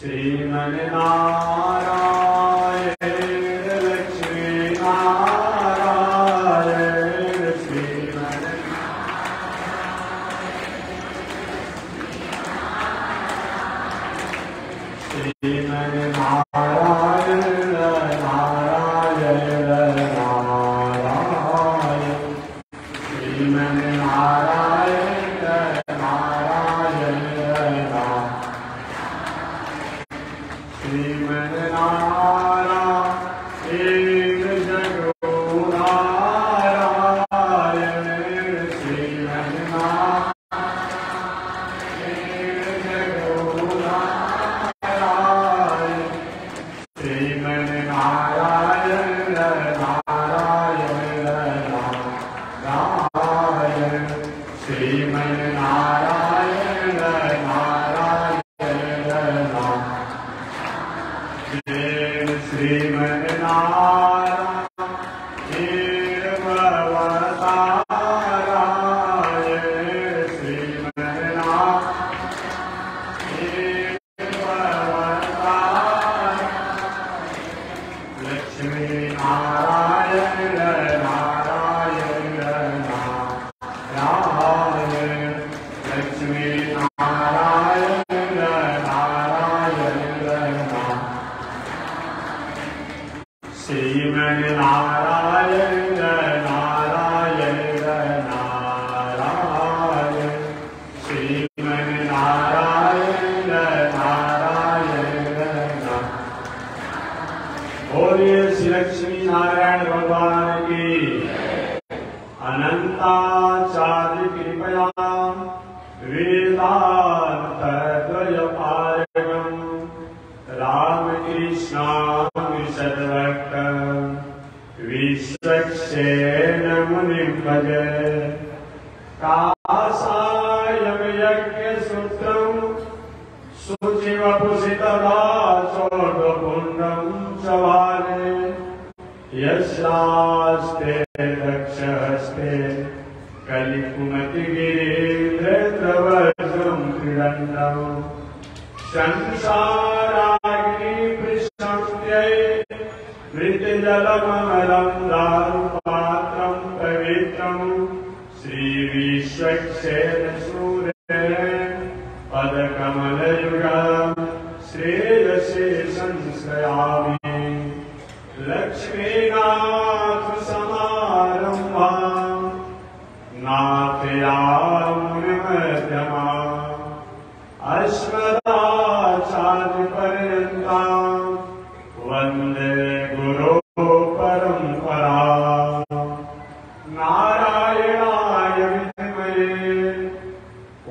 श्रीमन्नारायण लक्ष्मी नारायण श्रीमन्नारायण नारायण नारायण श्रीमन्नारायण नारायण श्रीमन्नारायण जगो नारायण श्रीमन्नारायण जगो नारायण श्रीमन्नारायण नारायण नारायण श्रीमन्नारायण नारायण श्रीमन्नारायण भवतारायण श्रीमन्नारायण भवतारायण लक्ष्मी नारायण नारायण नारायण लक्ष्मी नारायण नारायण श्रीमन्नारायण नारायण नारायण श्रीमन्नारायण नारायण बोलिए श्री लक्ष्मी नारायण भगवान की अनंताचार्य कृपया वेदांत द्वयपारगम रामकृष्णामि सद्भक्त विश्वक्सेन मुनिं भजे कासायं यज्ञसूत्रं शुचिवपुषितदाचोर्ध्वपुण्ड्रं चवाले यस्यास्ते दक्षहस्ते कलिकुमतिगिरीन्द्रवज्रं क्रीडन्तम् संसाराग्नि पृष्ठन्त्यै मृतजलममलं दारुपात्रं पवित्रं श्रीविश्वक्सेन सूर्य पदकमलयुगं श्रेयसे संश्रयामि लक्ष्मीनाथ समारम्भां नाथयामुनिमध्यमाम् अस्मदाचार्यपर्यन्तां वन्दे गुरो परम्परा नारायणाय विद्महे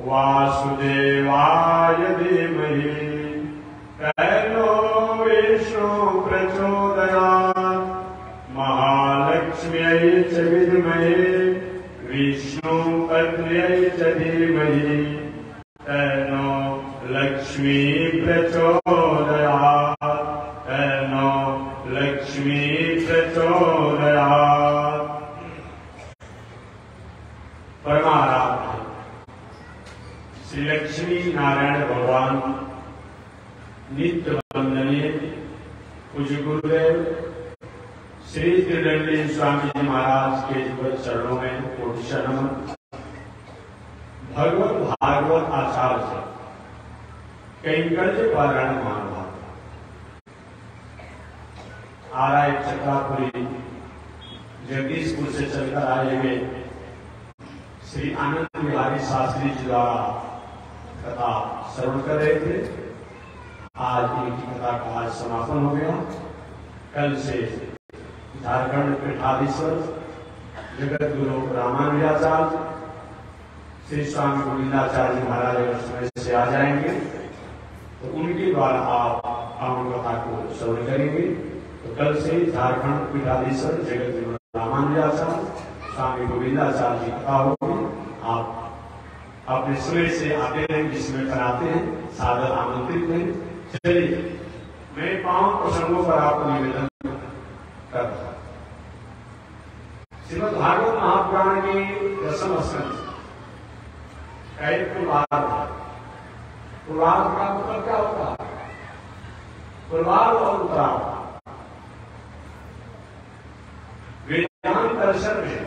वासुदेवाय धीमहि तन्नो विष्णु प्रचोदयात् महालक्ष्म्यै च विद्महे विष्णुपत्न्यै च धीमहि तन्नो लक्ष्मी प्रचोदयात् तन्नो लक्ष्मी प्रचोदयात्। परमाराध्य श्री लक्ष्मी नारायण भगवान नित्य वंदनीय पूज्य गुरुदेव श्री त्रिदंडी स्वामी जी महाराज के चरणों में कोटि नमन। भगवत भागवत आचार्य कैंकर्य पारायण महानुभाव आराय चक्रापुरी जगदीशपुर से चलकर आए हुए श्री आनंद बिहारी शास्त्री जी द्वारा कथा श्रवण कर रहे थे। आज इनकी कथा का आज समापन हो गया। कल से झारखंड पीठाधीश्वर जगत गुरु रामानुजाचार्य श्री स्वामी गोविंदाचार्य महाराज समय से आ जाएंगे, तो उनके द्वारा आप आम कथा को श्रवण करेंगे। तो कल से झारखंड पीठाधीश्वर जगत गुरु रामानुजाचार्य स्वामी गोविंदाचार्य की कथा होगी। आप अपने समय से आते हैं, जिसमें कराते हैं, सादर आमंत्रित हैं। चलिए मैं 5 प्रसंगों पर आपको निवेदन कर रहा हूं। श्रीमद् भागवत महापुराण की 10वीं स्कंध का एक पुराण है। पुराण का मतलब क्या होता है? पूर्वार्ध और उत्तरार्ध। वेदांत दर्शन में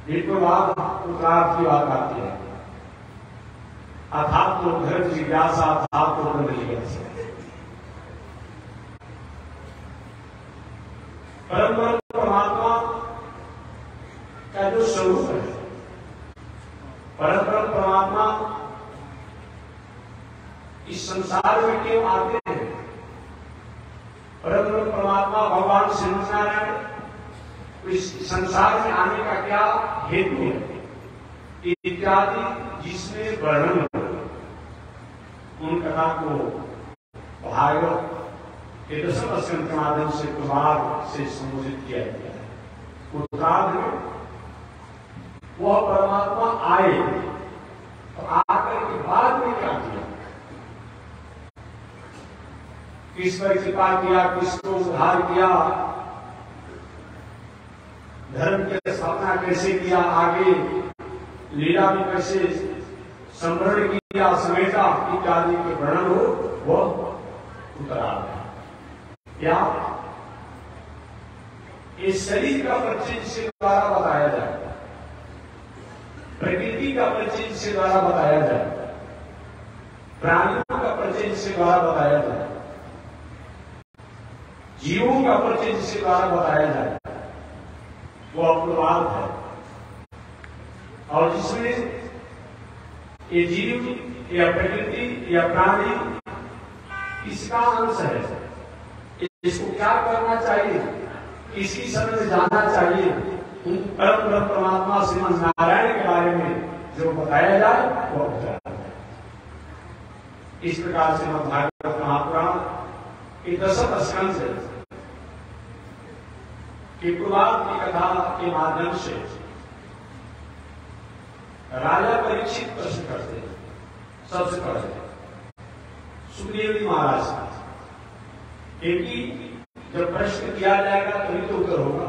ये पूर्वार्ध उत्तरार्ध की बात आती है। अर्थात तो धर्म जिज्ञासा, अर्थात तो ब्रह्म जिज्ञासा। परम परमात्मा का जो स्वरूप है, परम परमात्मा इस संसार में क्यों आते हैं, परम परमात्मा भगवान श्री नारायण इस संसार में आने का क्या हेतु है इत्यादि जिसमें वर्णन उन कथा को भागवत के दशम स्कंद के माध्यम से पूर्वार्ध से संबोधित किया गया है। उत्तरार्ध में वह परमात्मा आए तो आकर के बाद में क्या किया, किस पर कृपा किया, किसको उद्धार किया, धर्म की स्थापना कैसे किया, आगे लीला में कैसे संवरण किया, समेटा इत्यादि के वर्णन हो वह उत्तरार्ध है। क्या इस शरीर का परिचय जिसके द्वारा बताया जाए, प्रकृति का परिचय जिसके द्वारा बताया जाए, प्राणियों का परिचय जिसके द्वारा बताया जाए, जीवों का परिचय जिसके द्वारा बताया जाए, वो पूर्वार्ध है। और जिसमें ये जीव या प्रकृति या प्राणी किसका अंश है, इसको क्या करना चाहिए, किसकी शरण में जाना चाहिए, परम परमात्मा श्रीमन नारायण के बारे में जो बताया जाए वो बताया जाए। इस प्रकार से भागवत महापुराण के दशम स्कंद से कि पूर्वार्ध की कथा के माध्यम से राजा परीक्षित प्रश्न करते हैं। सबसे पहले सुखदेव जी महाराज का, क्योंकि जब प्रश्न किया जाएगा तभी तो उत्तर होगा।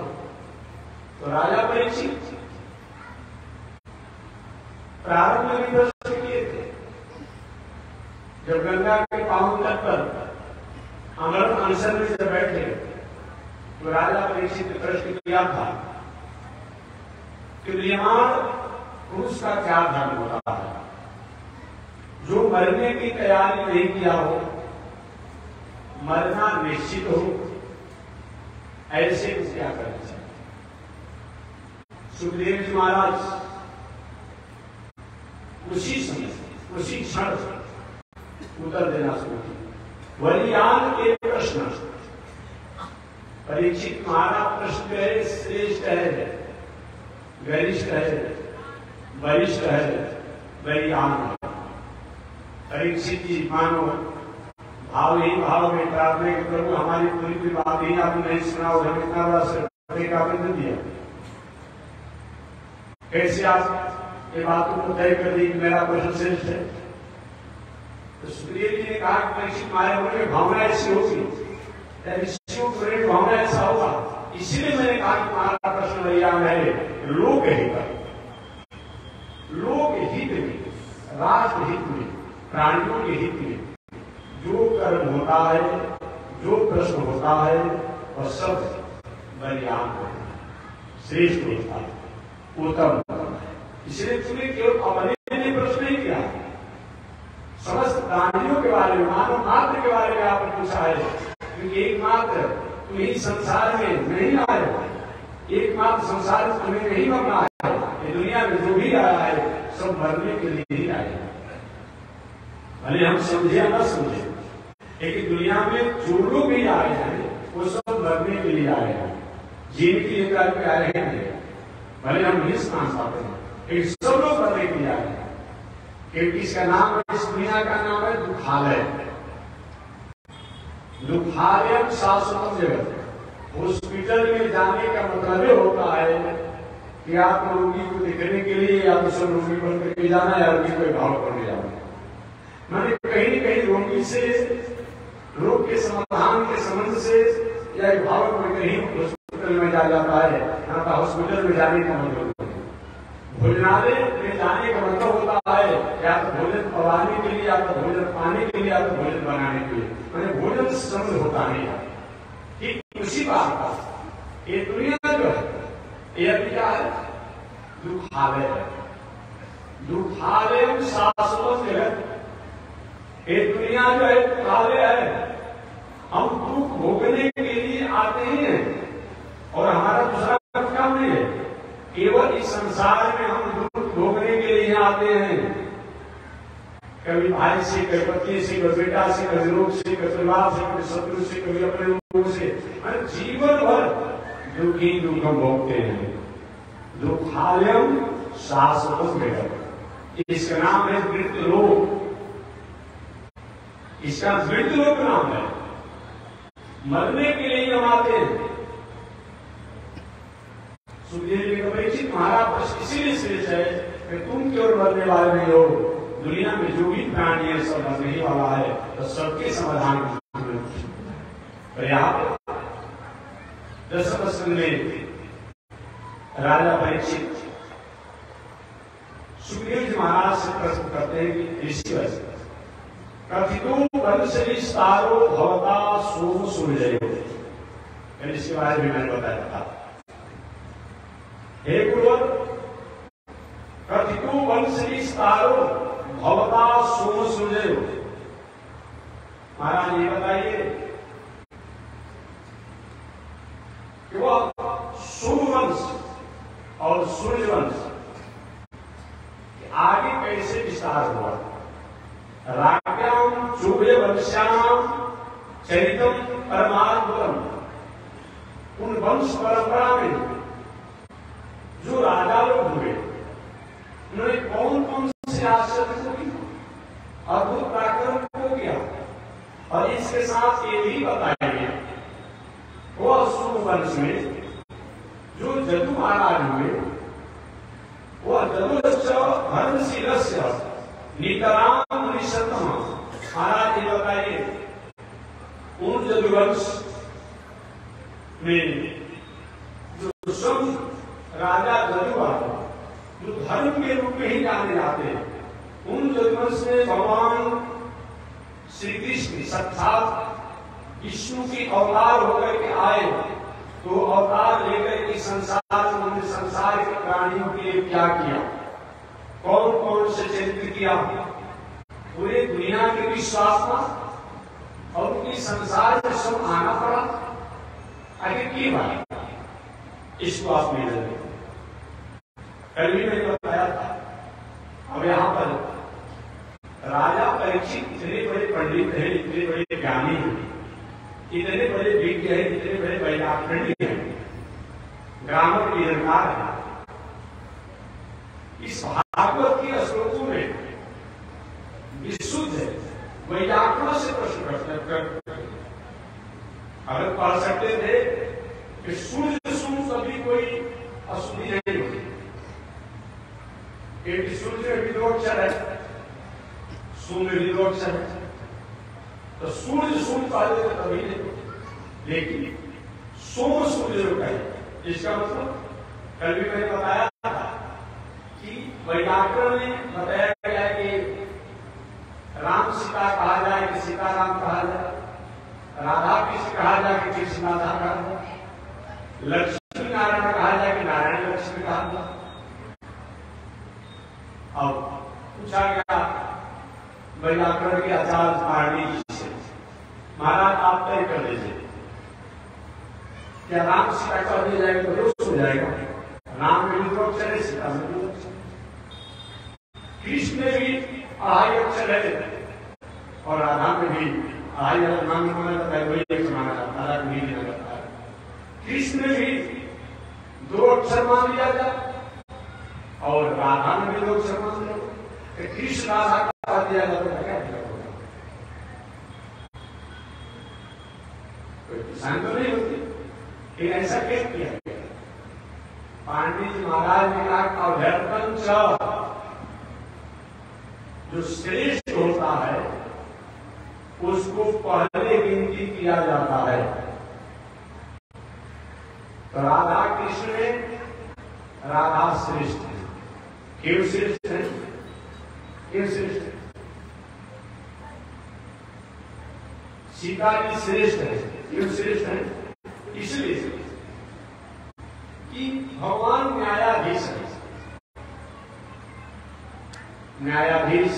तो राजा परीक्षित प्रारंभ में भी प्रश्न किए थे। जब गंगा के पावन तट पर अमर अनशन में जब बैठे तो राजा परीक्षित ने प्रश्न किया था कि विद्यमान पुरुष का क्या धर्म होता है, जो मरने की तैयारी नहीं किया हो, मरना निश्चित हो, ऐसे क्या करना चाहिए। सुखदेव जी महाराज उसी समय उसी क्षण उत्तर देना शुरू किया। वलियान के प्रश्न परीक्षित महाराज प्रश्न है, श्रेष्ठ है, गरिष्ठ है, वरिष्ठ है, वलियान है। परीक्षित जी मानो भाव ही भाव में प्रार्थना के प्रभु हमारी पूरी पूरी बात ही आपने नहीं सुना और हमें इतना बड़ा सिर आवेदन दिया, कैसे आप ये बातों को तय कर दी कि मेरा प्रश्न श्रेष्ठ है। तो सुखदेव जी ने कहा कि परीक्षित मारे होने में भावना ऐसी होगी, भावना ऐसा होगा, इसीलिए मैंने कहा कि हमारा प्रश्न वैयान है लोक हित में, लोक हित में, राष्ट्र हित में, प्राणियों के हित में जो कर्म होता है, जो प्रश्न होता है वह सब बलियान होता है, श्रेष्ठ होता है, उत्तम होता है। इसलिए तुमने केवल अपने लिए प्रश्न नहीं किया, समस्त प्राणियों के बारे में, मानव मात्र के बारे में आपने पूछा है, क्योंकि एकमात्र तुम ही संसार में नहीं आए, एकमात्र संसार में तुम्हें नहीं मरना है। ये दुनिया में जो भी आया है सब मरने के लिए ही आए, भले हम समझे या न समझे, लेकिन दुनिया में जो लोग भी आए हैं वो सब मरने के लिए आए हैं, जीने के लिए आए हैं, भले हम नहीं समझ पाते हैं, लेकिन सब लोग मरने के लिए आए हैं। क्योंकि इसका नाम है, इस दुनिया का नाम है दुखालय, दुखालय शाश्वत जगत। हॉस्पिटल में जाने का मतलब होता है कि आप रोगी को देखने के लिए या तो सब रोगी बन करके जाना या रोगी को भाव करने जाना। मैंने कहीं न कहीं रोगी से, रोग के समाधान के संबंध से या भाव में कहीं हॉस्पिटल में जा जाता है। हॉस्पिटल में जाने का मतलब भोजनालय में जाने का मतलब होता है या तो भोजन पवाने के लिए, या तो भोजन पाने के लिए, या तो भोजन बनाने के लिए। मैंने भोजन समझ होता नहीं है। ठीक उसी बात का ये दुनिया जो है ये अभी क्या है, दुखालय है। दुखालय शाश्वत जगत, ये दुनिया जो है दुखालय है। हम दुख भोगने के लिए आते हैं और हमारा दूसरा काम नहीं है। केवल इस संसार में हम दुख भोगने के लिए आते हैं। कभी भाई से, कभी पति से, कभी बेटा से, कभी लोग से, कभी परिवार से, कभी शत्रु से, कभी अपने लोगों से, जीवन भर दुख ही दुख हम भोगते हैं। दुखालयम शाश्वत जगत, इसका नाम है मृत्युलोक। इसका मृत्युलोक नाम है। मरने के लिए हम आते हैं। सुखदेव जी का परिचित महाराज इसीलिए श्रेष्ठ है कि तुम केवल मरने वाले नहीं हो, दुनिया में जो भी प्राणी है सब मरने ही वाला है, तो सबके समाधान पर्याप्त। दशम में राजा परीक्षित सुखदेव जी महाराज से प्रश्न करते हैं कि ऋषिवर कथितो वंश विस्तारो भवता सोम सूर्ययो, इसके बारे में मैंने बताया था। हे गुरुवर, कथितो वंश विस्तारो भवता सोम सूर्ययो, महाराज ये बताइए कि वह सोमवंश और सूर्यवंश आगे कैसे विस्तार हुआ। राज्ञाम चूड़े वंश्याम चरितम परमात्मतम, उन वंश परंपरा में जो राजा लोग हुए उन्होंने कौन कौन से आश्चर्य को किया, अद्भुत पराक्रम को किया। और इसके साथ ये भी बताइए वह सूर्यवंश में जो जदु महाराज हुए, वह जदुरस्य धर्मशीलस्य नितराम निशतम, महाराज ये बताइए उन जदुवंश में जो सब राजा जदुवंश जो धर्म के रूप में ही जाने जाते हैं, उन जदुवंश में भगवान श्री कृष्ण साक्षात विष्णु की अवतार होकर के आए, तो अवतार लेकर के संसार में संसार के प्राणियों के लिए क्या किया, कौन कौन से चरित्र किया, पूरे दुनिया के विश्वास और उनकी संसार में सब आना पड़ा। आगे की बात इसको आप नहीं जानते। कल भी मैंने बताया था। अब यहाँ पर राजा परीक्षित इतने बड़े पंडित हैं, इतने बड़े ज्ञानी हैं, इतने बड़े विज्ञ हैं, इतने बड़े वैयाकरणी हैं, ग्रामर के निरंकार है। इस भागवत के श्लोकों में विशुद्ध है वैयाकरण से प्रश्न करते, अगर पढ़ सकते थे कि सूर्य सुन कभी कोई अशुद्धि नहीं होती। एक सूर्य में भी दो अक्षर है, सूर्य में भी दो अक्षर है, तो सूर्य सुन पाले तो कभी नहीं, लेकिन सोम सूर्य जो कहे, इसका मतलब कल भी मैंने बताया था कि वैयाकरण में बताया गया कि राम सीता कहा जाए कि सीताराम कहा जाए, राधा कृष्ण कहा जाए कि कृष्ण राधा कहा जाए, लक्ष्मी नारायण कहा जाए कि नारायण लक्ष्मी कहा जाए। अब पूछा गया वैयाकरण के आचार्य पारणी जी से, महाराज आप तय कर दीजिए, क्या राम सीता कर दिया जाएगा तो दोष हो जाएगा? राम में भी दो अक्षर है, सीता में भी दो अक्षर, कृष्ण में भी अढ़ाई अक्षर है और राधा में भी अढ़ाई नाम माना जाता है, वही एक माना जाता है, राधा नहीं माना जाता है। कृष्ण में भी दो अक्षर मान लिया जाए और राधा में भी दो अक्षर मान लिया, कृष्ण राधा का दिया जाता है, क्या दिया होगा? कोई किसान तो नहीं होती। ऐसा क्या किया गया? पांडित जी महाराज ने कहा अभ्यर्थन जो श्रेष्ठ होता है उसको पहले गिनती किया जाता है। तो राधा कृष्ण में राधा श्रेष्ठ है। क्यों श्रेष्ठ है? क्यों श्रेष्ठ है? सीता जी श्रेष्ठ है। क्यों श्रेष्ठ है? इसलिए कि भगवान न्यायाधीश है। न्यायाधीश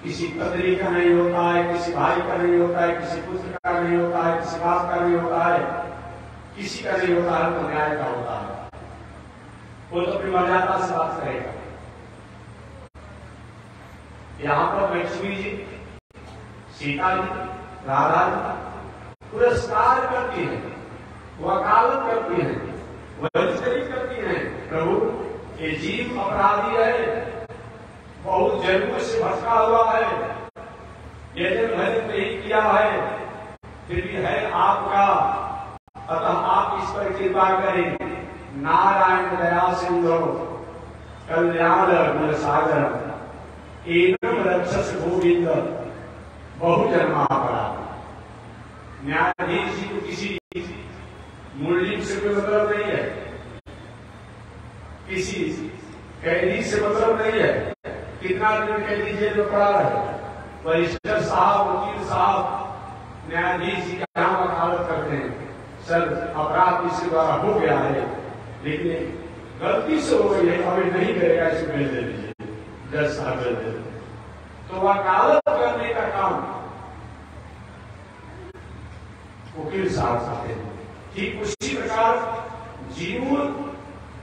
किसी पत्नी का नहीं होता है, किसी भाई का नहीं होता है, किसी पुत्र का नहीं होता है, किसी बाप का नहीं होता है, किसी का नहीं होता है, तो न्याय का होता है। वो तो अपनी मर्यादा से बात करेगा। यहां पर लक्ष्मी जी, सीता जी, राधा जी पुरस्कार करती है, वकालत करती है, वजीफत करती है। प्रभु ये जीव अपराधी है, बहुत जन्मों से भटका हुआ है, ये जन्म भजन नहीं किया है, फिर भी है आपका, अतः आप इस पर कृपा करें। नारायण दया सिंधु कल्याण गुण सागर एवं रक्षस गोविंद बहु जन्मापराध। न्यायाधीश जी को किसी मुरली से कोई मतलब नहीं है, किसी कैदी से मतलब नहीं है। कितना दिन कैदी जेल में पड़ा रहे, वरिष्ठ साहब, वकील साहब, न्यायाधीश जी का यहाँ वकालत करते हैं। सर अपराध इसके द्वारा हो गया है, लेकिन गलती से हो गई है, अभी नहीं करेगा, इसे भेज दे दीजिए, जज साहब भेज दे। तो वकालत करने का काम वकील साहब करते हैं। ठीक उसी प्रकार जीवों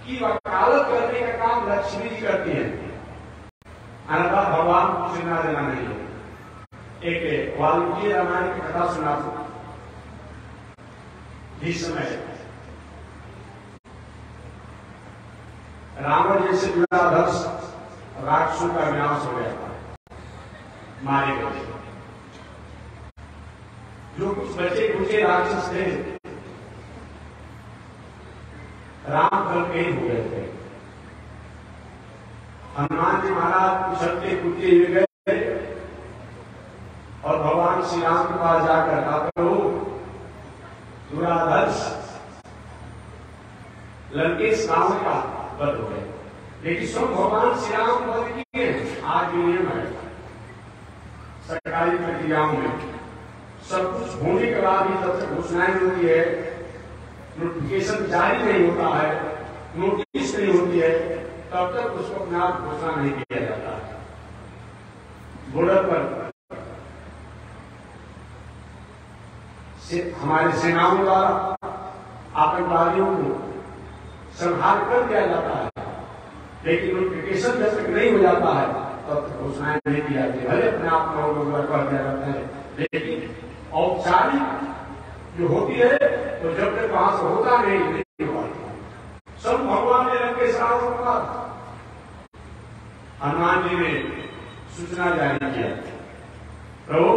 की वकालत करने का काम लक्ष्मी जी करती है। अन्यथा भगवान को चिन्ह देना नहीं है। एक वाल्मीकि रामायण की कथा सुना इस समय रावण जैसे दुराधर्ष राक्षसों का विनाश हो गया, मारे गए। जो कुछ बचे कुचे राक्षस थे राम दल के ही हो गए थे। हनुमान जी महाराज उछलते कूदते हुए गए और भगवान श्री राम के पास जाकर कहा, प्रभु दुराधर्ष लंकेश रावण का वध हो गए, लेकिन स्वयं भगवान श्री राम वध किए। आज नियम है सरकारी प्रक्रियाओं में, सब कुछ होने के बाद ही जब तक घोषणाएं होती है, नोटिफिकेशन जारी नहीं होता है, नोटिस नहीं होती है, तब तक उसको अपने आप घोषणा नहीं किया जाता है। बॉर्डर पर हमारे सेनाओं द्वारा आतंकवादियों को संहार कर दिया जाता है, लेकिन नोटिफिकेशन जब तक नहीं हो जाता है तब तक घोषणाएं नहीं की जाती। भले अपने आप में कर दिया जाता है, लेकिन औपचारिक जो होती है तो जब तक वहां से होता नहीं हुआ। सब भगवान ने लंकेश रावण का हनुमान जी ने सूचना जारी किया, प्रभु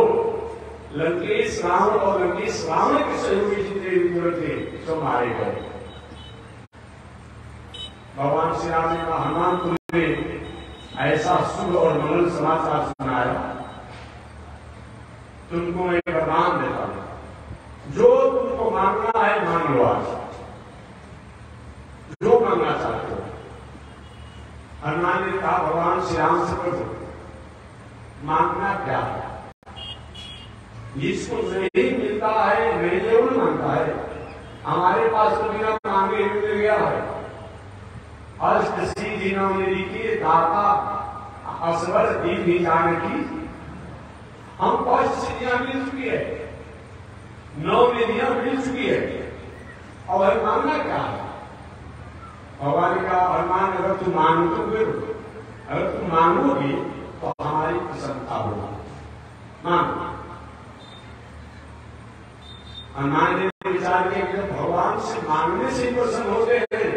लंकेश रावण और लंकेश रावण के सहयोगी जितने भी थे सब मारे गए। भगवान श्री राम ने कहा, हनुमान तुमने ऐसा शुभ और मंगल समाचार सुनाया, तुमको मैं वरदान देता हूं, जो तुमको मांगना है मांग लो, आज जो मांगना चाहते हो। हनुमान ने कहा, भगवान श्री राम से पूछो मांगना क्या है? जिसको नहीं मिलता है नहीं जरूर मांगता है, हमारे पास तो बिना मांगे मिल गया है। अष्ट सिद्धि निधि के दाता असवर दीन जानकी, हम अष्ट सिद्धियां मिल चुकी है, 9 निधियां मिल चुकी है, और मांगना क्या है? भगवान का हनुमान, अगर तुम मांगोगे, अगर तुम मांगोगे तो हमारी प्रसन्नता होगी, मांगो। हनुमान ने विचार किया कि भगवान से मांगने से प्रसन्न होते हैं,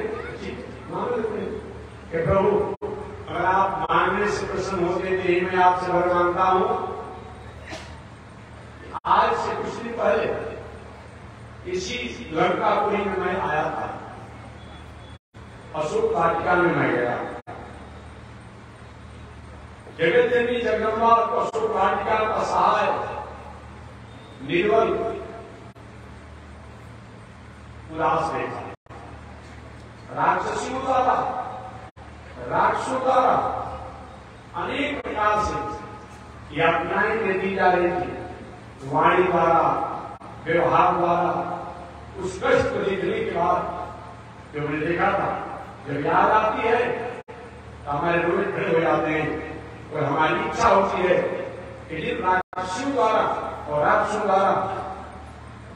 मांग लेते हैं कि प्रभु अगर आप मांगने से प्रसन्न होते हैं तो मैं आपसे वर मांगता हूं। आज से कुछ दिन पहले इसी लंकापुरी में मैं आया था, अशोक वाटिका में मैं गया। जगत जननी जगदम्बा को अशोक वाटिका का सहाय निर्बल उदास देखा, राक्षसियों द्वारा राक्षसों द्वारा अनेक प्रकार से यातनाएं दी जा रही थी, वाणी द्वारा, व्यवहार द्वारा उस कष्ट को देखने के बाद जो मैंने देखा था, जब याद आती है तो हमारे रोए खड़े हो जाते हैं और हमारी इच्छा होती है कि जिन राक्षसों द्वारा और राक्षसों द्वारा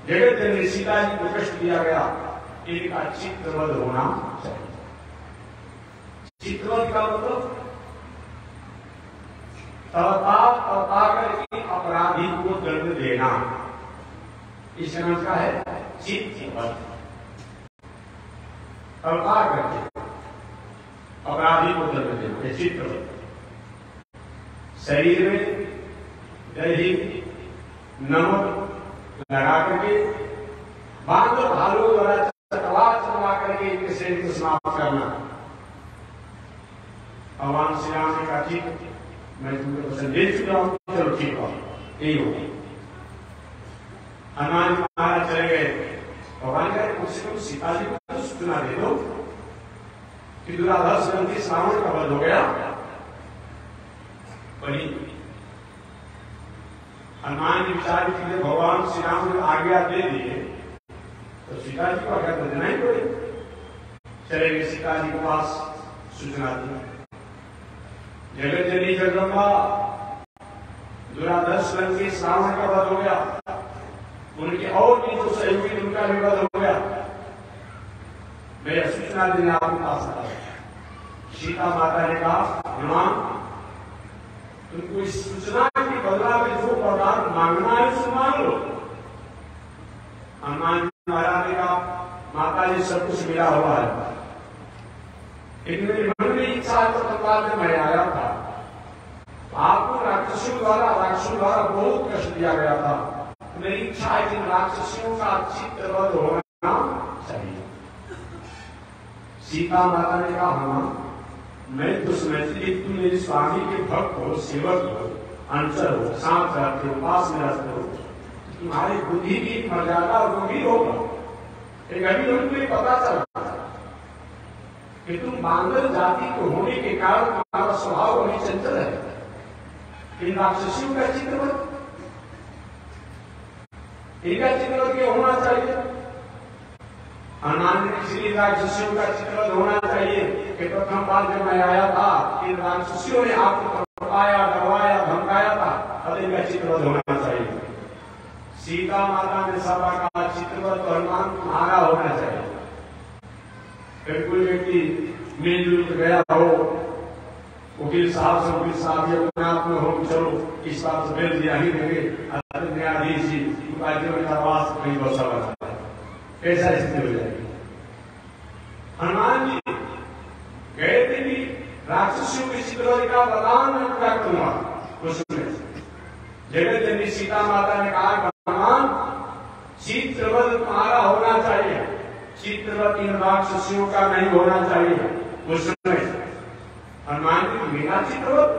जगत जननी सीता जी को कष्ट दिया गया, इनका चित्रवध होना चाहिए। चित्रवध का मतलब तड़पा करके अपराधी को दंड देना, इस नाम का है चित्रवध। तड़पा करके अपराधी को दंड देना, चित्रवध। शरीर में दही नमक लगा करके बांध भालू द्वारा चटवा करके इनके शरीर को समाप्त करना। भगवान श्री राम ने कहा ठीक, मैं तुमको पसंद दे चुका हूं, चलो ठीक है, यही होगी। हनुमान जी महाराज चले गए, भगवान कहे कुछ तुम सीता जी को सूचना दे दो कि दुराधर्ष ग्रंथी श्रावण का वध हो गया। वही हनुमान जी विचार के लिए भगवान श्री राम ने आज्ञा दे दिए तो सीता जी को आज्ञा तो देना ही पड़े। चले गए सीता जी के पास, सूचना दी, जगत जननी जगदम्बा दुराधर्ष ग्रंथी श्रावण का वध हो गया, उनके और भी जो सहयोगी उनका भी वध हो गया। मैं सूचना देने आपके पास आया। सीता माता ने कहा हनुमान, तुमको इस सूचना के बदला में जो वरदान मांगना है उसको मांग लो। हनुमान जी महाराज ने कहा माता जी सब कुछ मिला हुआ है, इनमें मन में इच्छा तो तत्काल में मैं आया था, आपको राक्षसों द्वारा बहुत कष्ट दिया गया था, मेरी इच्छा है कि राक्षसों का चित्रवध होना चाहिए। सीता माता ने कहा हाँ, मैं तो समझती थी तुम मेरे स्वामी के भक्त हो, सेवक हो, अनुचर हो, साथ रहते हो, पास में रहते हो, तुम्हारी बुद्धि की मर्यादा और गंभीर होगा। एक अभी उनको पता चला कि तुम बांदर जाति को होने के कारण तुम्हारा स्वभाव अभी चंचल है। इन राक्षसियों का चित्रवध, इनका चित्रवध क्यों होना चाहिए? हनुमान जी इसलिए राक्षसियों का चित्रवध होना चाहिए कि प्रथम बार जब मैं आया था इन राक्षसियों ने आपको तड़पाया, डरवाया, धमकाया था, अब इनका चित्रवध होना चाहिए। सीता माता ने सभा का चित्रवध हनुमान तुम्हारा होना चाहिए। फिर कोई व्यक्ति मिलजुल गया हो, वकील साहब अपराध में हो, चलो इस बात से बिल दिया ही देंगे, न्यायाधीश जी कहीं भरोसा बना, कैसा स्थिति हो जाएगी। हनुमान जी गए थे कि राक्षसियों की चित्रवध का वरदान मैं पूरा करूंगा। उसमें जगत जननी सीता माता ने कहा हनुमान चित्रवध तुम्हारा होना चाहिए, चित्रवध इन राक्षसियों का नहीं होना चाहिए। उसमें हनुमान जी मेरा चित्रवध,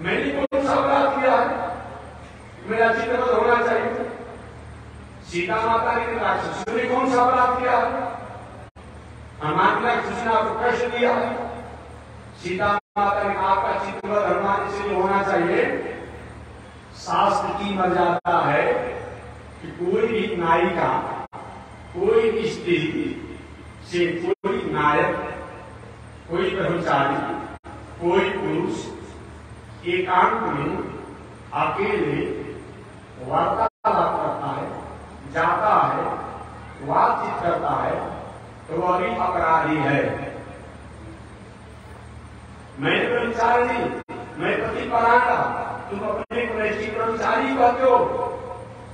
मैंने कौन सा अपराध किया है, मेरा चित्रवध होना चाहिए। सीता माता ने राक्षसियों ने कौन सा अपराध किया है, हनुमान राक्षस ने आपको कष्ट दिया है। सीता माता ने आपका चित्रवध हनुमान से होना चाहिए। शास्त्र की मर्यादा है कि कोई भी नायिका, कोई स्त्री से कोई नायक, कोई कर्मचारी, कोई पुरुष एकांत में अकेले वार्तालाप करता है, जाता है, बातचीत करता है तो वह भी अपराधी है। मैं कर्मचारी नहीं, मैं प्रतिपरायण, तुम अपने नैतिक कर्मचारी कहते हो।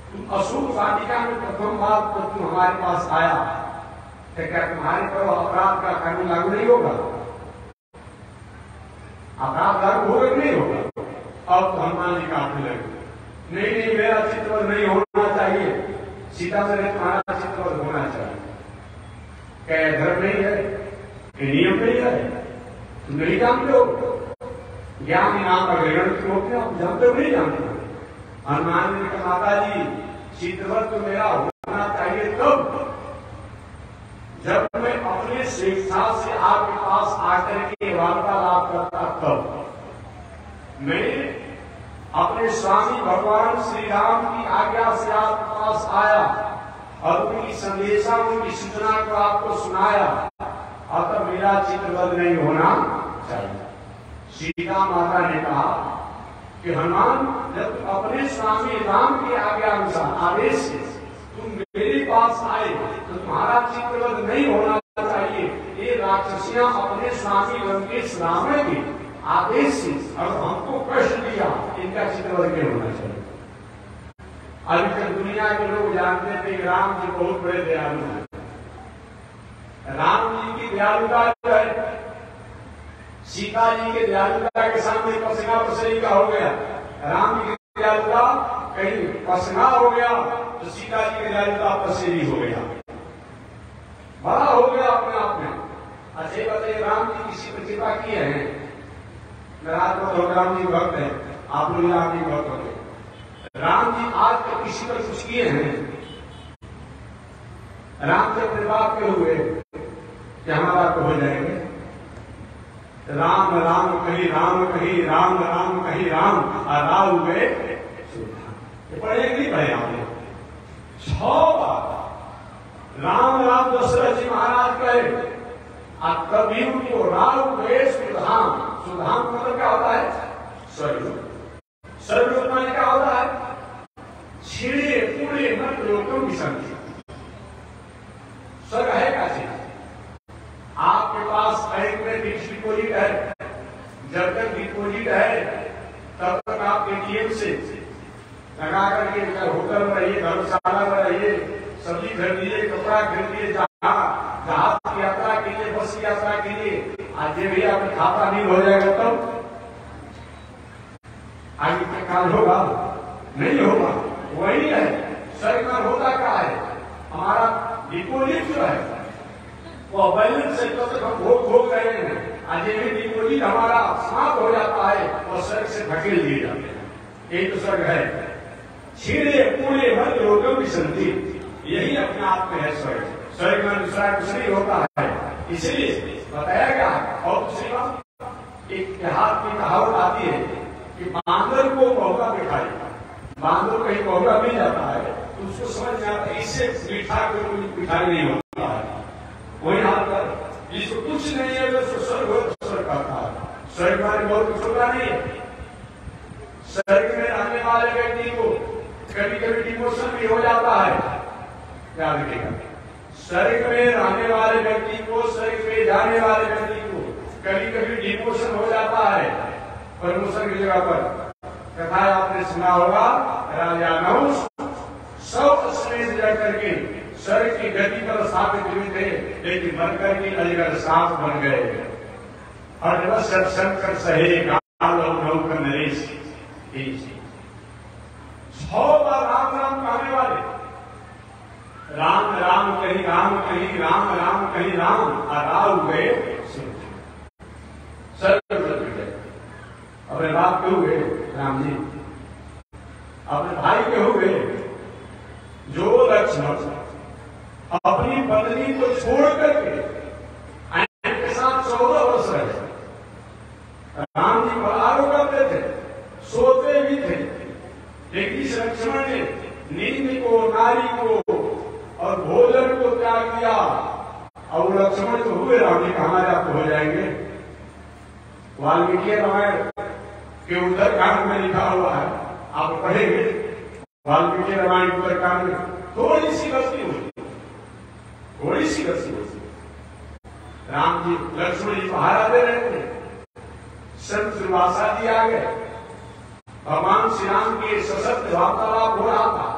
तुम अशोक वाटिका में प्रथम बार तो तुम हमारे पास आया, तो क्या तुम्हारे पर अपराध का कानून लागू नहीं होगा? अपराध लागू होगा कि नहीं होगा? अब तो हनुमान जी काटने लगे, नहीं मेरा चित्रवध नहीं होना चाहिए, सीता से तुम्हारा चित्रवध होना चाहिए। क्या धर्म नहीं है, नियम नहीं है, तुम नहीं जानते हो? ज्ञान नाम का ग्रहण क्यों होते हो, जानते हो नहीं जानते हो? हनुमान जी ने कहा माता जी चित्रवध तो मेरा होना चाहिए तब जब मैं अपने स्वेच्छा से आपके पास आकर के वार्तालाप करता, तब मैं अपने स्वामी भगवान श्री राम की आज्ञा से आपके पास आया और उनकी संदेशा उनकी सूचना को आपको सुनाया, अतः मेरा चित्रवध नहीं होना चाहिए। सीता माता ने कहा कि हनुमान, जब अपने स्वामी राम की आज्ञा अनुसार आदेश से तुम मेरे पास आए तो तुम्हारा चित्रवध नहीं होना चाहिए। ये राक्षसियां अपने स्वामी लंकेश रावण के आदेश से और हमको कष्ट दिया, इनका चित्रवध नहीं होना चाहिए। अभी तक दुनिया के लोग जानते थे कि राम जी बहुत बड़े दयालु हैं। राम जी की दयालुता जो है, सीता जी के दयालुता के सामने पसीना पसीनी का हो गया। राम जी की दयालुता कहीं पसीना हो गया तो सीता जी की दयालुता पसीनी हो गया, बड़ा हो गया अपने आप में। अच्छे बताइए, राम जी किसी पर कृपा किए हैं? नाराज मत हो, राम जी भक्त है, आप लोग राम जी भक्त होते। राम जी आज तक किसी पर कुछ किए हैं? राम जी अपने बाप के हुए कि हमारा तो हो जाएंगे। राम राम कहीं राम कहीं राम राम कहीं राम राम हुए। ये पढ़े नहीं पढ़े आपने? 6 बार राम राम दशरथ जी महाराज कहे, अब कभी उनको राम हुए सुधाम। सुधाम मतलब क्या होता है? स्वर्ग। स्वर्ग माने क्या होता है? छिड़े पूरे मत लोगों की संख्या। स्वर्ग है क्या चीज? आपके पास बैंक में फिक्स डिपोजिट है, जब तक डिपोजिट है तब तक आप एटीएम से लगा करके होटल में रहिए, धर्मशाला में रहिए, सब्जी खरीदिए, कपड़ा खरीदिए, जहाज की यात्रा के लिए, बस की यात्रा के लिए। आज ये भी आपका खाता नहीं हो जाएगा तब आगे तक काल होगा नहीं होगा। वही है स्वर्ग में होता क्या है? हमारा डिपोजिट जो है वो बैलेंस से तो हम भोग रहे हैं। आज ये भी डिपोजिट हमारा समाप्त हो जाता है और स्वर्ग से धकेल दिए जाते हैं। यही तो स्वर्ग है। छीड़े पूरे मत लोगों की संधि, यही अपने आप में है स्वर्ग। स्वर्ग में दूसरा कुछ नहीं होता है, इसलिए बताया गया। और दूसरी बात, एक देहात की कहावत आती है कि बांदर को मौका दिखाई, बांदर कहीं मौका मिल जाता है तो उसको समझ में आता है इससे मीठा कोई मिठाई नहीं होता है। वही हाल कर जिसको कुछ नहीं है तो स्वर्ग हो, स्वर्ग कहता है। स्वर्ग माने बहुत कुछ होता नहीं है। स्वर्ग में रहने वाले व्यक्ति को कभी कभी डिमोशन भी हो जाता है। याद रखिएगा, स्वर्ग में रहने वाले व्यक्ति को, स्वर्ग में जाने वाले व्यक्ति को कभी कभी डिमोशन हो जाता है प्रमोशन की जगह पर। कथा आपने सुना होगा, राजा नहुष 100 अश्वमेध जग करके स्वर्ग की गति पर स्थापित हुए थे, लेकिन मर करके अजगर सांप बन गए। और जब शंकर सहे काल और नरेश 100 बार राम राम कहने वाले, राम राम कहीं राम कहीं राम राम कहीं राम राव हुए स्वर्ग गए। अपने बाप के हुए राम जी, अपने भाई के हुए जो लक्ष्मण अपनी पत्नी को छोड़ करके के साथ 14 वर्ष रहे। राम जी बलारो करते थे, सोते भी थे, लेकिन इस लक्ष्मण ने नींद को, नारी को और भोजन को त्याग दिया। और लक्ष्मण तो हुए राम जी हमारे आप हो जाएंगे। वाल्मीकि रामायण के उत्तरकांड में लिखा हुआ है, आप पढ़ेंगे वाल्मीकि रामायण उत्तरकांड में थोड़ी सी गलती होती, थोड़ी सी गलती होती। राम जी लक्ष्मण जी पहाड़ा दे रहे थे, संत दुर्वासा जी आ गए, भगवान श्री राम के सशक्त वार्तालाप हो रहा था।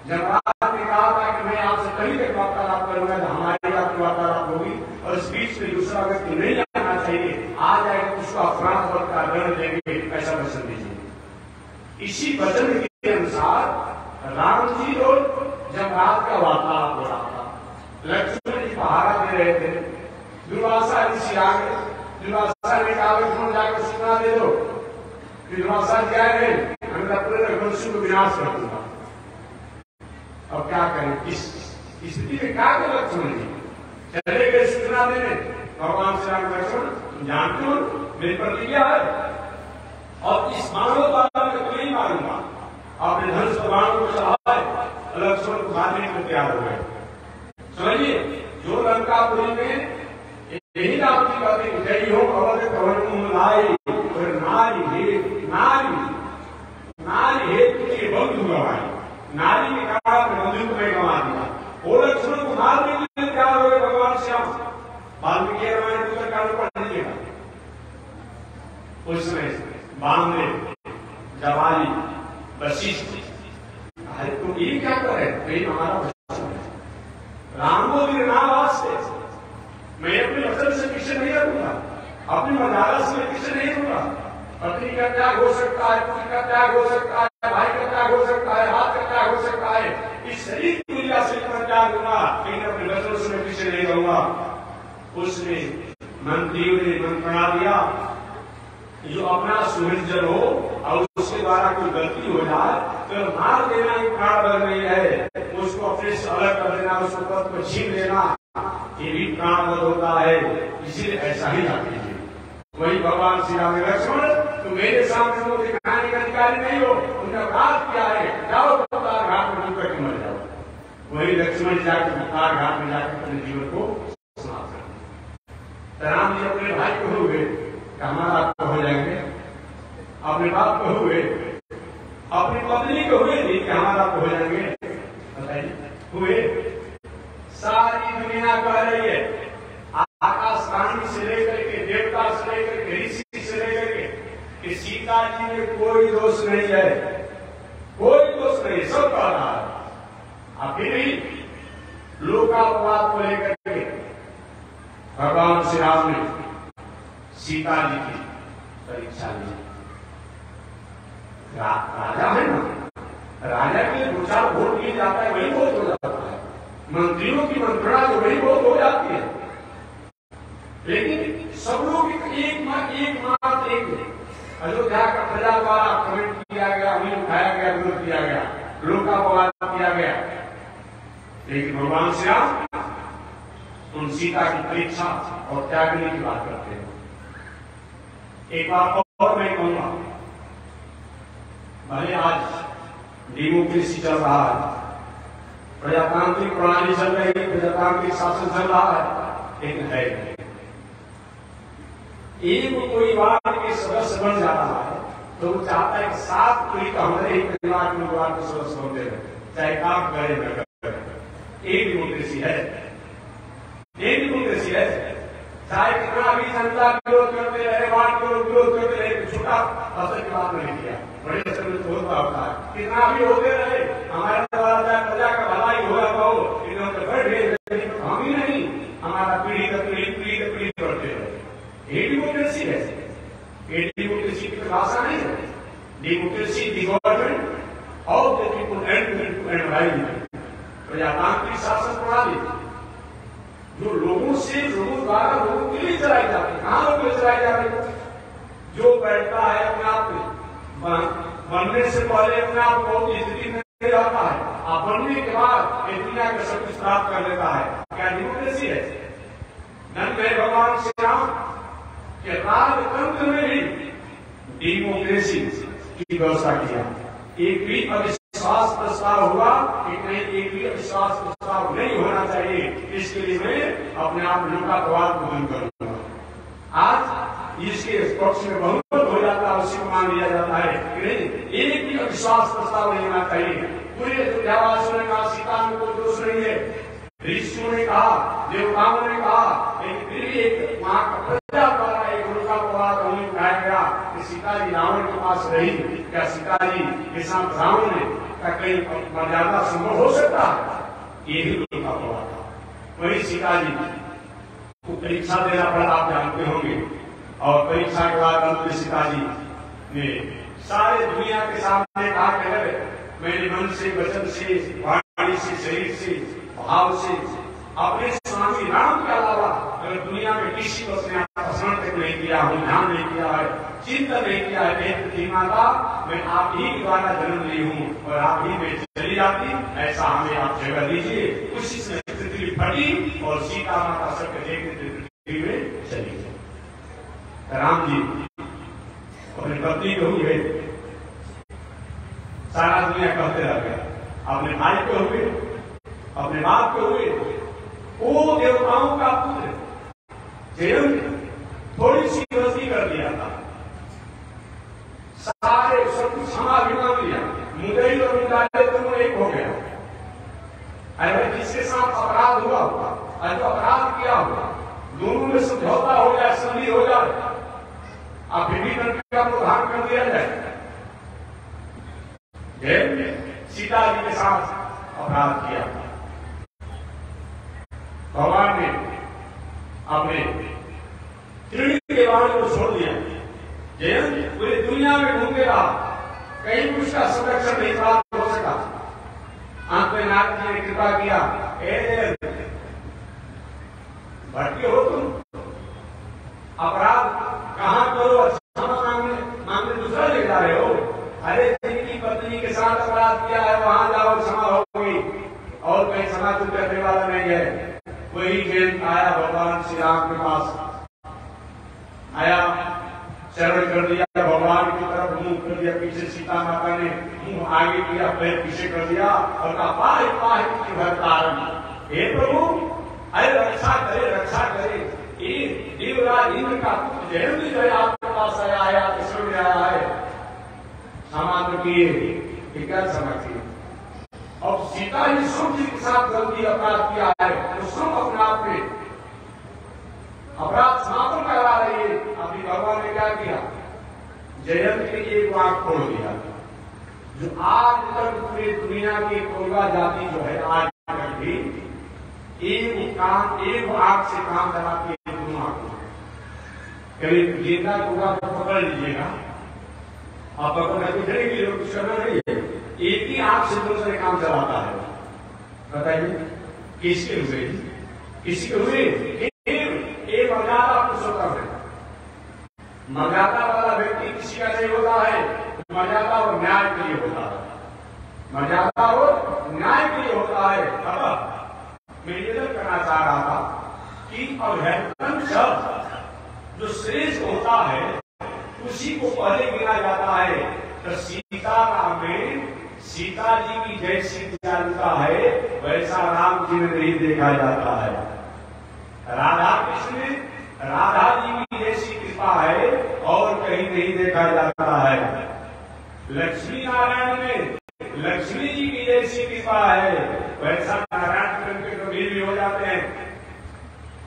जब रात ने कहा था कि मैं आपसे कहीं तक वार्तालाप करूंगा तो हमारी आपकी वार्तालाप होगी, और इस बीच में दूसरा व्यक्ति नहीं आना चाहिए, आ जाएगा तो उसको अपराध वर्ग का दंड देंगे, ऐसा वचन दीजिए। इसी वचन के अनुसार राम जी और जब रात का वार्तालाप हो रहा था, लक्ष्मण जी पहाड़ा दे रहे थे, दुर्वासा ऋषि आ गए। दुर्वासा ने कहा लक्ष्मण जाकर सूचना दे दो। दुर्वासा क्या है, हमारा पूरे रघुवंश को विनाश कर दूंगा। अब क्या करें, इस स्थिति में क्या कर लक्ष्मण जी? चले गए सूचना देने, भगवान श्री राम लक्ष्मण जानते हो मेरी प्रतिज्ञा है, और इस बाणों द्वारा मैं तुम्हें ही मारूंगा। आपने धनुष पर बाणों को चढ़ाए, लक्ष्मण को मारने के लिए तैयार हो गए। समझिए, जो लंकापुरी में यही राम जी कहते हैं, जय हो अवध कवन लाई, नारी हेतु के बंधु गवाई। नारी के कारण बंधु को मैं गंवा दिया। वो लक्ष्मण को मारने के लिए तैयार हो गए भगवान श्याम। वाल्मीकि रामायण को उत्तरकांड पढ़ लीजिएगा। उसमें बामदेव, जवाली, वशिष्ठ, अरे तुम ये क्या कर रहे हो? ये हमारा वचन है, राम को निर्नावास से मैं अपने वचन से पीछे नहीं हटूंगा, अपनी मर्यादा से मैं पीछे नहीं हटूंगा। पत्नी का त्याग हो सकता है, पुत्र का त्याग हो सकता है, भाई का त्याग हो सकता है, हाथ का त्याग हो सकता है, इस शरीर की दुनिया से मैं त्याग दूंगा, लेकिन अपने वचन से मैं पीछे नहीं रहूंगा। उसने मंत्रियों ने मंत्रणा दिया, जो अपना सुहृदजन हो और उसके द्वारा कोई गलती हो जाए तो मार देना एक प्राण बन नहीं है, उसको अपने से अलग कर देना, उसको पद को छीन लेना, ये भी प्राण बध होता है। इसीलिए ऐसा ही ना कीजिए। वही भगवान श्री राम लक्ष्मण, तुम मेरे सामने मुझे दिखाने का अधिकारी नहीं हो, तुमने अपराध किया है, जाओ पुकार घाट में डूब करके मर जाओ। वही लक्ष्मण जाकर पुकार घाट में जाकर अपने जीवन को समाप्त कर। राम जी अपने भाई को हुए, हमारा आपको हो जाएंगे, अपने बाप को हुए, अपनी पत्नी को हुए नहीं कि हमारा आपको हो जाएंगे, बताइए हुए। सारी दुनिया कह रही है, आकाश रानी से लेकर के देवता से लेकर के ऋषि से लेकर के कि सीता जी में कोई दोष नहीं है, कोई दोष नहीं, सब कह रहा है। अब फिर भी लोकापवाद को लेकर के भगवान श्री राम ने सीता जी की परीक्षा ली। राजा है ना, राजा के लिए 2-4 वोट लिए जाता है, वही वोट हो जाता है। मंत्रियों की मंत्रणा जो वही वोट हो जाती है, लेकिन सब लोग एक अयोध्या का प्रजा द्वारा कमेंट किया गया, उन्हें उठाया गया, विरोध किया गया, लोकापवाद किया गया। लेकिन भगवान श्री राम उन सीता की परीक्षा और त्यागने की बात करते हैं। एक बात और मैं कहूंगा, भले आज डेमोक्रेसी चल रहा है, प्रजातांत्रिक प्रणाली चल रही है, प्रजातांत्रिक शासन चल रहा है, लेकिन है एक कोई वार्ड के सदस्य बन जा रहा है तो वो चाहता है कि 7 पीढ़ी का हमारे ही परिवार के वार्ड के सदस्य बनते रहे, चाहे काम करे न करे। एक डेमोक्रेसी है, एक डेमोक्रेसी है। चाहे कितना भी जनता विरोध करते रहे, वार्ड के लोग विरोध करते रहे, छोटा असर की बात नहीं किया, बड़े असर में तो होता है। कितना भी होते रहे, हमारे द्वारा चाहे प्रजा का भलाई हो या हो, इन्होंने बढ़ गए, हम ही नहीं, हमारा पीढ़ी का पीढ़ी बढ़ते रहे। ये डेमोक्रेसी है, ये डेमोक्रेसी की भाषा नहीं है। Democracy the government of the people and right, प्रजातांत्रिक शासन प्रणाली जो लोगों से, लोगों द्वारा लोगों के लिए चलाई जाती है। कहां लोगों को चलाई जा रही है? जो बैठता है अपने आप बनने से पहले अपने आप बहुत स्थिति में रहता है, आप बनने के बाद ये दुनिया का सब कुछ प्राप्त कर लेता है। क्या डेमोक्रेसी है? धन है भगवान श्री राम के राजतंत्र में भी डेमोक्रेसी की व्यवस्था किया। एक भी अविश्वास प्रस्ताव हुआ कि नहीं, एक भी अविश्वास प्रस्ताव नहीं होना चाहिए, इसके लिए मैं अपने आप लोकापवाद को बंद करूंगा। आज इसके पक्ष में बहुमत हो जाता है, उसी को मान लिया जाता है कि नहीं, एक भी अविश्वास प्रस्ताव नहीं होना चाहिए। पूरे अयोध्यावासियों ने कहा सीता में कोई दोष नहीं है, ऋषियों ने कहा, देवताओं ने कहा, लेकिन फिर भी एक वहां का प्रजा द्वारा एक लोकापवाद उन्हें उठाया गया कि सीता जी रावण के पास रही, क्या सीता जी के साथ रावण ने क्या कहीं मर्यादा संभव हो सकता है? ये भी लोकापवाद था। वही सीता जी को परीक्षा देना पड़ा, आप जानते होंगे, और परीक्षा के बाद अंत में सीता जी ने सारे दुनिया के सामने कहा कि मेरे मन से, वचन से, वाणी से, शरीर से, भाव से अपने स्वामी राम के अलावा अगर दुनिया में किसी को अपने आप स्मरण तक नहीं किया हो, ध्यान नहीं किया है, चिंतन नहीं किया है, पृथ्वी माता मैं आप ही के द्वारा जन्म ली हूँ और आप ही में चली जाती, ऐसा हमें आप जगह दीजिए। उसी से पृथ्वी फटी और सीता माता सबके देखते पृथ्वी में चली गई। राम जी अपने पत्नी को हुए, सारा दुनिया कहते रह गया, अपने भाई को हुए, अपने बाप को हुए, वो देवताओं का पुत्र जयंत थोड़ी सी गलती कर दिया था, सारे सब कुछ क्षमा भी मांग लिया, मुदई और मुदाले दोनों एक हो गया। अगर जिसके साथ अपराध हुआ और जो अपराध किया हुआ दोनों में समझौता हो जाए, संधि हो जाए, अब फिर भी लड़की का प्रधान कर दिया जाए। सीता जी के साथ अपराध किया, भगवान ने अपने त्रिनेत्र के वाणी को छोड़ दिया। जयंत पूरी दुनिया में घूमते रहा, कहीं उसका संरक्षण नहीं प्राप्त हो सका। अंत में नारद जी ने कृपा किया, भटके हो तुम, अपराध कहां करो, क्षमा मांगने दूसरा ले जा रहे हो। अरे जिनकी पत्नी के साथ अपराध किया है वहां जाओ, क्षमा होगी, और कहीं क्षमा तुम करने वाला नहीं है। वही जयंत आया भगवान श्री राम के पास, आया, चरण कर दिया, भगवान की तरफ मुंह कर दिया, पीछे सीता माता ने मुंह आगे किया, पैर पीछे कर दिया और कहा पाहि पाहि की भरतारण, हे प्रभु अरे रक्षा करे, रक्षा करे। ये देवराज इंद्र का पुत्र जयंत जो है आपके पास आया है, आपके शरण आया है, क्षमा तो किए, क्या क्षमा किए। और सीता जी सुख जी के साथ गलती अपराध किया है, तो सुख अपने आप में अपराध समापन करा रही है। अभी भगवान ने क्या किया, जयंत के लिए एक आंख खोल दिया, जो आज तक पूरी दुनिया की कोलवा जाति जो है आज तक भी एक आंख से काम चलाती है, दोनों आंखों। कभी जिंदा कोगा पकड़ लीजिएगा, आप पकड़ के कुछ करना नहीं है, एक ही आंख से दूसरे काम चलाता है। बताइए किसके हुए, किसी के हुए? एक मर्यादा पुरुषोत्तम है, मर्यादा वाला व्यक्ति किसी का नहीं होता है, मर्यादा और न्याय के लिए होता है, मर्यादा और न्याय के लिए होता है। अब मैं निवेदन करना चाह रहा था कि अभ्यर्थन शब्द जो श्रेष्ठ होता है उसी को पहले गिना जाता है। तो सीताराम में सीता जी की जैसी दयालुता है वैसा राम जी में नहीं देखा जाता है। राधा कृष्ण में राधा जी की जैसी कृपा है और कहीं नहीं देखा जाता है। लक्ष्मी नारायण में लक्ष्मी जी की जैसी कृपा है वैसा नारायण के कबीर भी हो जाते हैं।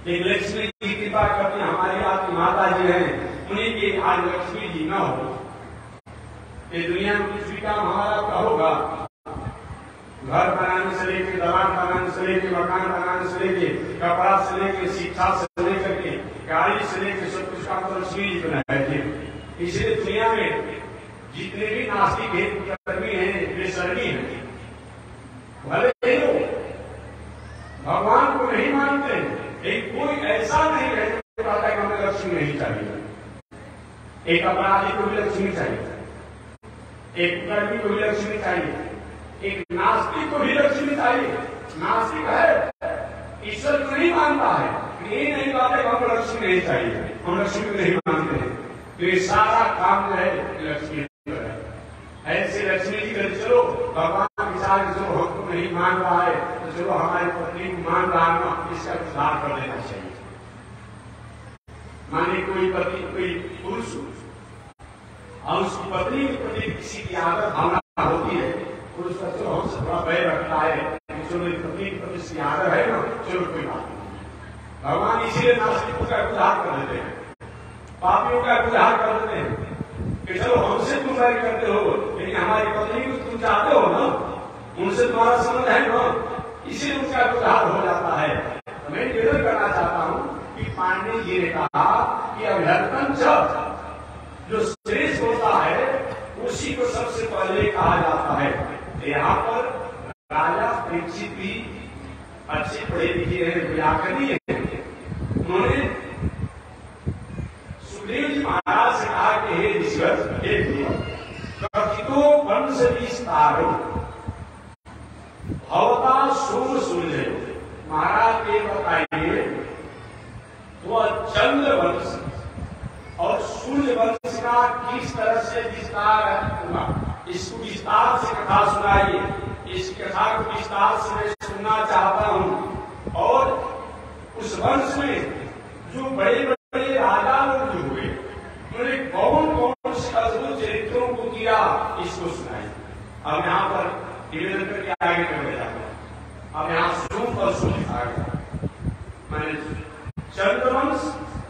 लेकिन लक्ष्मी जी की कृपा करती हमारी आपकी माता जी हैं, उन्हीं की आज लक्ष्मी जी न हो, ये दुनिया में कुछ भी काम हमारा का होगा, घर बनाने से लेके, दलान बनाने से लेके, मकान बनाने से लेके, कपड़ा से लेके, शिक्षा से लेकर के, गाड़ी से लेके, सब कुछ काम तो लक्ष्मी जी बनाए थे। इसलिए दुनिया में जितने भी नास्तिक हैं, कर्मी हैं, वे शर्मी हैं, भले ही लोग भगवान को नहीं मानते, लेकिन कोई ऐसा नहीं है जो कहता है कि हमें लक्ष्मी नहीं चाहिए। एक अपराधी को भी लक्ष्मी चाहिए, एक कर्मी को भी लक्ष्मी चाहिए, एक नास्तिक को भी लक्ष्मी चाहिए। नास्तिक है, ईश्वर को नहीं मानता है, ये नहीं कहते कि हमको लक्ष्मी नहीं चाहिए, हम लक्ष्मी को नहीं मानते हैं, तो ये सारा काम जो है लक्ष्मी है। ऐसे लक्ष्मी जी कर चलो भगवान विचार जो हमको नहीं मान रहा है तो चलो हमारी पत्नी को मान रहा है, इसका सुधार कर देना चाहिए। माने कोई पति कोई पुरुष और उसकी पत्नी के प्रति किसी की आदत भावना होती है, पुरुष का चलो हमसे थोड़ा भय रखता है, चलो मेरी पत्नी के प्रति इसकी आदत है ना, चलो कोई बात नहीं। भगवान इसीलिए नास्तिकों का उद्धार कर देते हैं, पापियों का उद्धार कर देते हैं कि चलो हमसे तुम बैर करते हो लेकिन हमारी पत्नी को तुम चाहते हो ना, उनसे तुम्हारा संबंध है ना, इसीलिए उसका उद्धार हो जाता है। तो मैं निवेदन करना चाहता हूं कि पांडे जी ने कहा कि अभ्यर्थन शब्द जो श्रेष्ठ होता है उसी को सबसे पहले कहा जाता है। यहाँ पर राजा परीक्षित भी अच्छे पढ़े लिखे हैं, व्याकरणी है, उन्होंने सुखदेव जी महाराज से कहा कि हे ऋषिवर, हे कथितो वंश विस्तारो भवता सोम सूर्य, महाराज ये बताइए वह चंद्र वंश और सूर्य वंश का किस तरह से विस्तार हुआ, इसको विस्तार से कथा सुनाइए। इस कथा को विस्तार से मैं सुनना चाहता हूं। और उस वंश में जो बड़े बड़े राजा लोग जो हुए, उन्होंने कौन कौन से अद्भुत चरित्रों को किया, इसको सुनाइए। अब यहाँ पर निवेदन करके आगे बढ़ जाता। अब यहाँ सूर्य और सूर्य आ गया, मैंने चंद्रवंश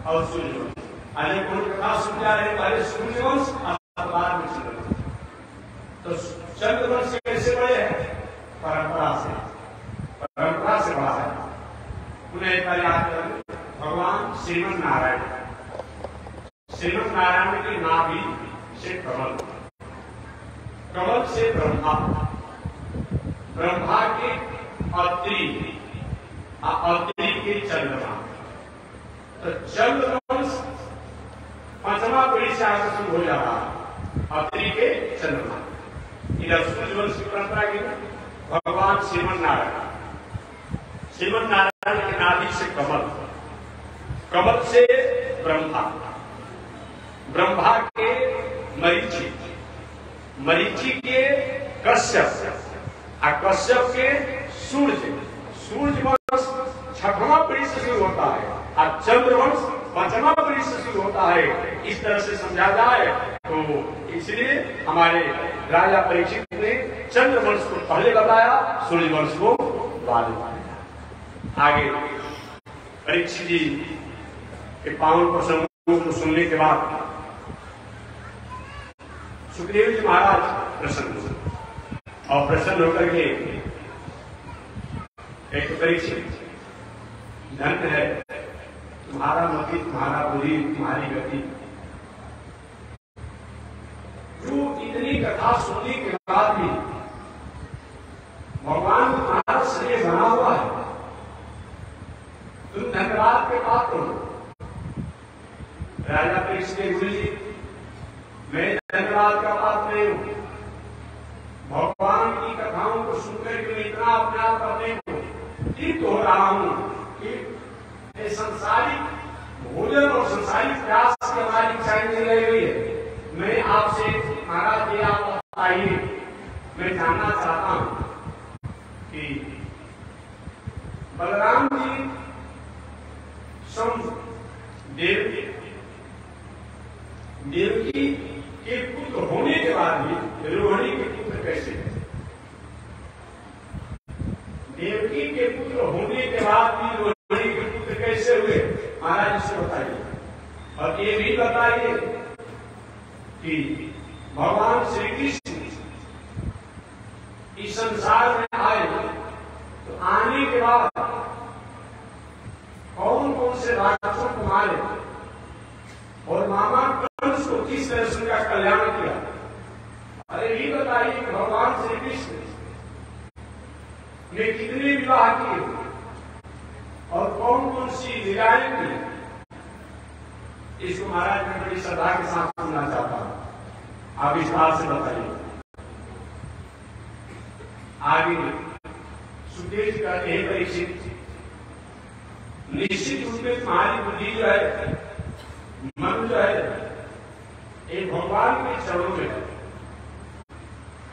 और सूर्यवंश। आज कौन कथा सुन जा रहे, पहले सूर्यवंश बाद में चंद्रवंश। तो चंद्रवंश कैसे बड़े हैं? परंपरा से बड़ा है। उन्हें पहले आकर भगवान श्रीमन नारायण की नाभि से कमल, कमल से ब्रह्मा, ब्रह्मा के अत्रि, अत्रि के चंद्रमा। तो चंद्रवंश पांचवा पीढ़ी से आगे शुरू हो जा रहा है, अत्रि के चंद्रमा। इधर सूर्यवंश की परंपरा की भगवान श्रीमन नारायण के नाभि से कमल, कमल से ब्रह्मा, ब्रह्मा के मरीचि, मरीचि के कश्यप, कश्यप के सूर्य, सूर्यवंश छठवां पीढ़ी से शुरू होता है और चंद्रवंश पांचवा पीढ़ी से शुरू होता है। इस तरह से समझा जाए तो इसलिए हमारे राजा परीक्षित ने चंद्रवंश को पहले बताया, सूर्यवंश को बाद में बताया। आगे परीक्षित जी के पावन प्रसंगों को सुनने के बाद सुखदेव जी महाराज प्रसन्न हुए और प्रसन्न होकर के एक परीक्षित, धन्य है तुम्हारा मति, तुम्हारा बुद्धि, तुम्हारी गति। जो इतनी कथा सुनने के बाद भी भगवान तुम्हारा शरीर बना हुआ है, तुम धन्यवाद के पात्र हो। राजा परीक्षित के गुरु जी, मैं धन्यवाद का पात्र नहीं हूं। भगवान की कथाओं को सुनकर के मैं इतना अपने आप करने को तृप्त हो रहा हूं कि संसारिक भोजन और संसारिक प्यास की हमारी इच्छाएं नहीं रह गई है। मैं आपसे महाराज जी, आप बताइए, मैं जानना चाहता हूं कि बलराम जी देवकी के पुत्र होने के बाद भी रोहिणी के पुत्र कैसे है? देवकी के पुत्र होने के बाद भी रोहिणी के पुत्र कैसे हुए? महाराज इससे बताइए। और ये भी बताइए कि भगवान श्री कृष्ण इस संसार में आए तो आने के बाद कौन कौन से राक्षसों को मारे और मामा कंस को किस तरह से उनका कल्याण किया? अरे ये बताइए कि भगवान श्री कृष्ण ने कितने विवाह किए और कौन कौन सी लीलाएं की? इसको महाराज मैं बड़ी श्रद्धा के साथ सुनना चाहता हूं, आप विस्तार से बताइए। आगे सुखदेव जी कहते हैं, परीक्षित निश्चित रूप में तुम्हारी बुद्धि जो है, मन जो है, एक भगवान के चरणों में है।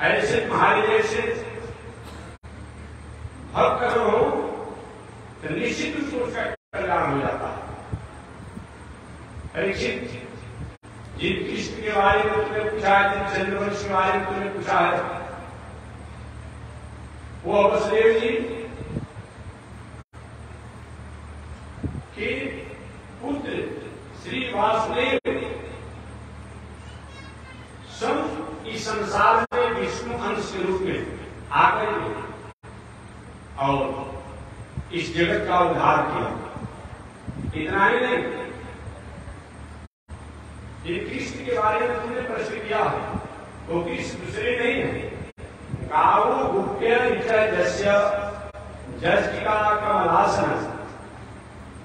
ऐसे तुम्हारे जैसे भक्त अगर हो तो निश्चित रूप से उसका कल्याण हो जाता है। परीक्षित, जिन कृष्ण के बारे में तुमने पूछा है, जिन चंद्रवंश के बारे में तुमने पूछा है, वो वसुदेव जी के पुत्र श्री वासुदेव इस संसार में विष्णु अंश के रूप में आकर और इस जगत का उद्धार किया। इतना ही नहीं, जिन कृष्ण के बारे में तुमने प्रश्न किया है वो कृष्ण दूसरे नहीं है। गावो गुप्य जस्य जस्टिका कमलासन,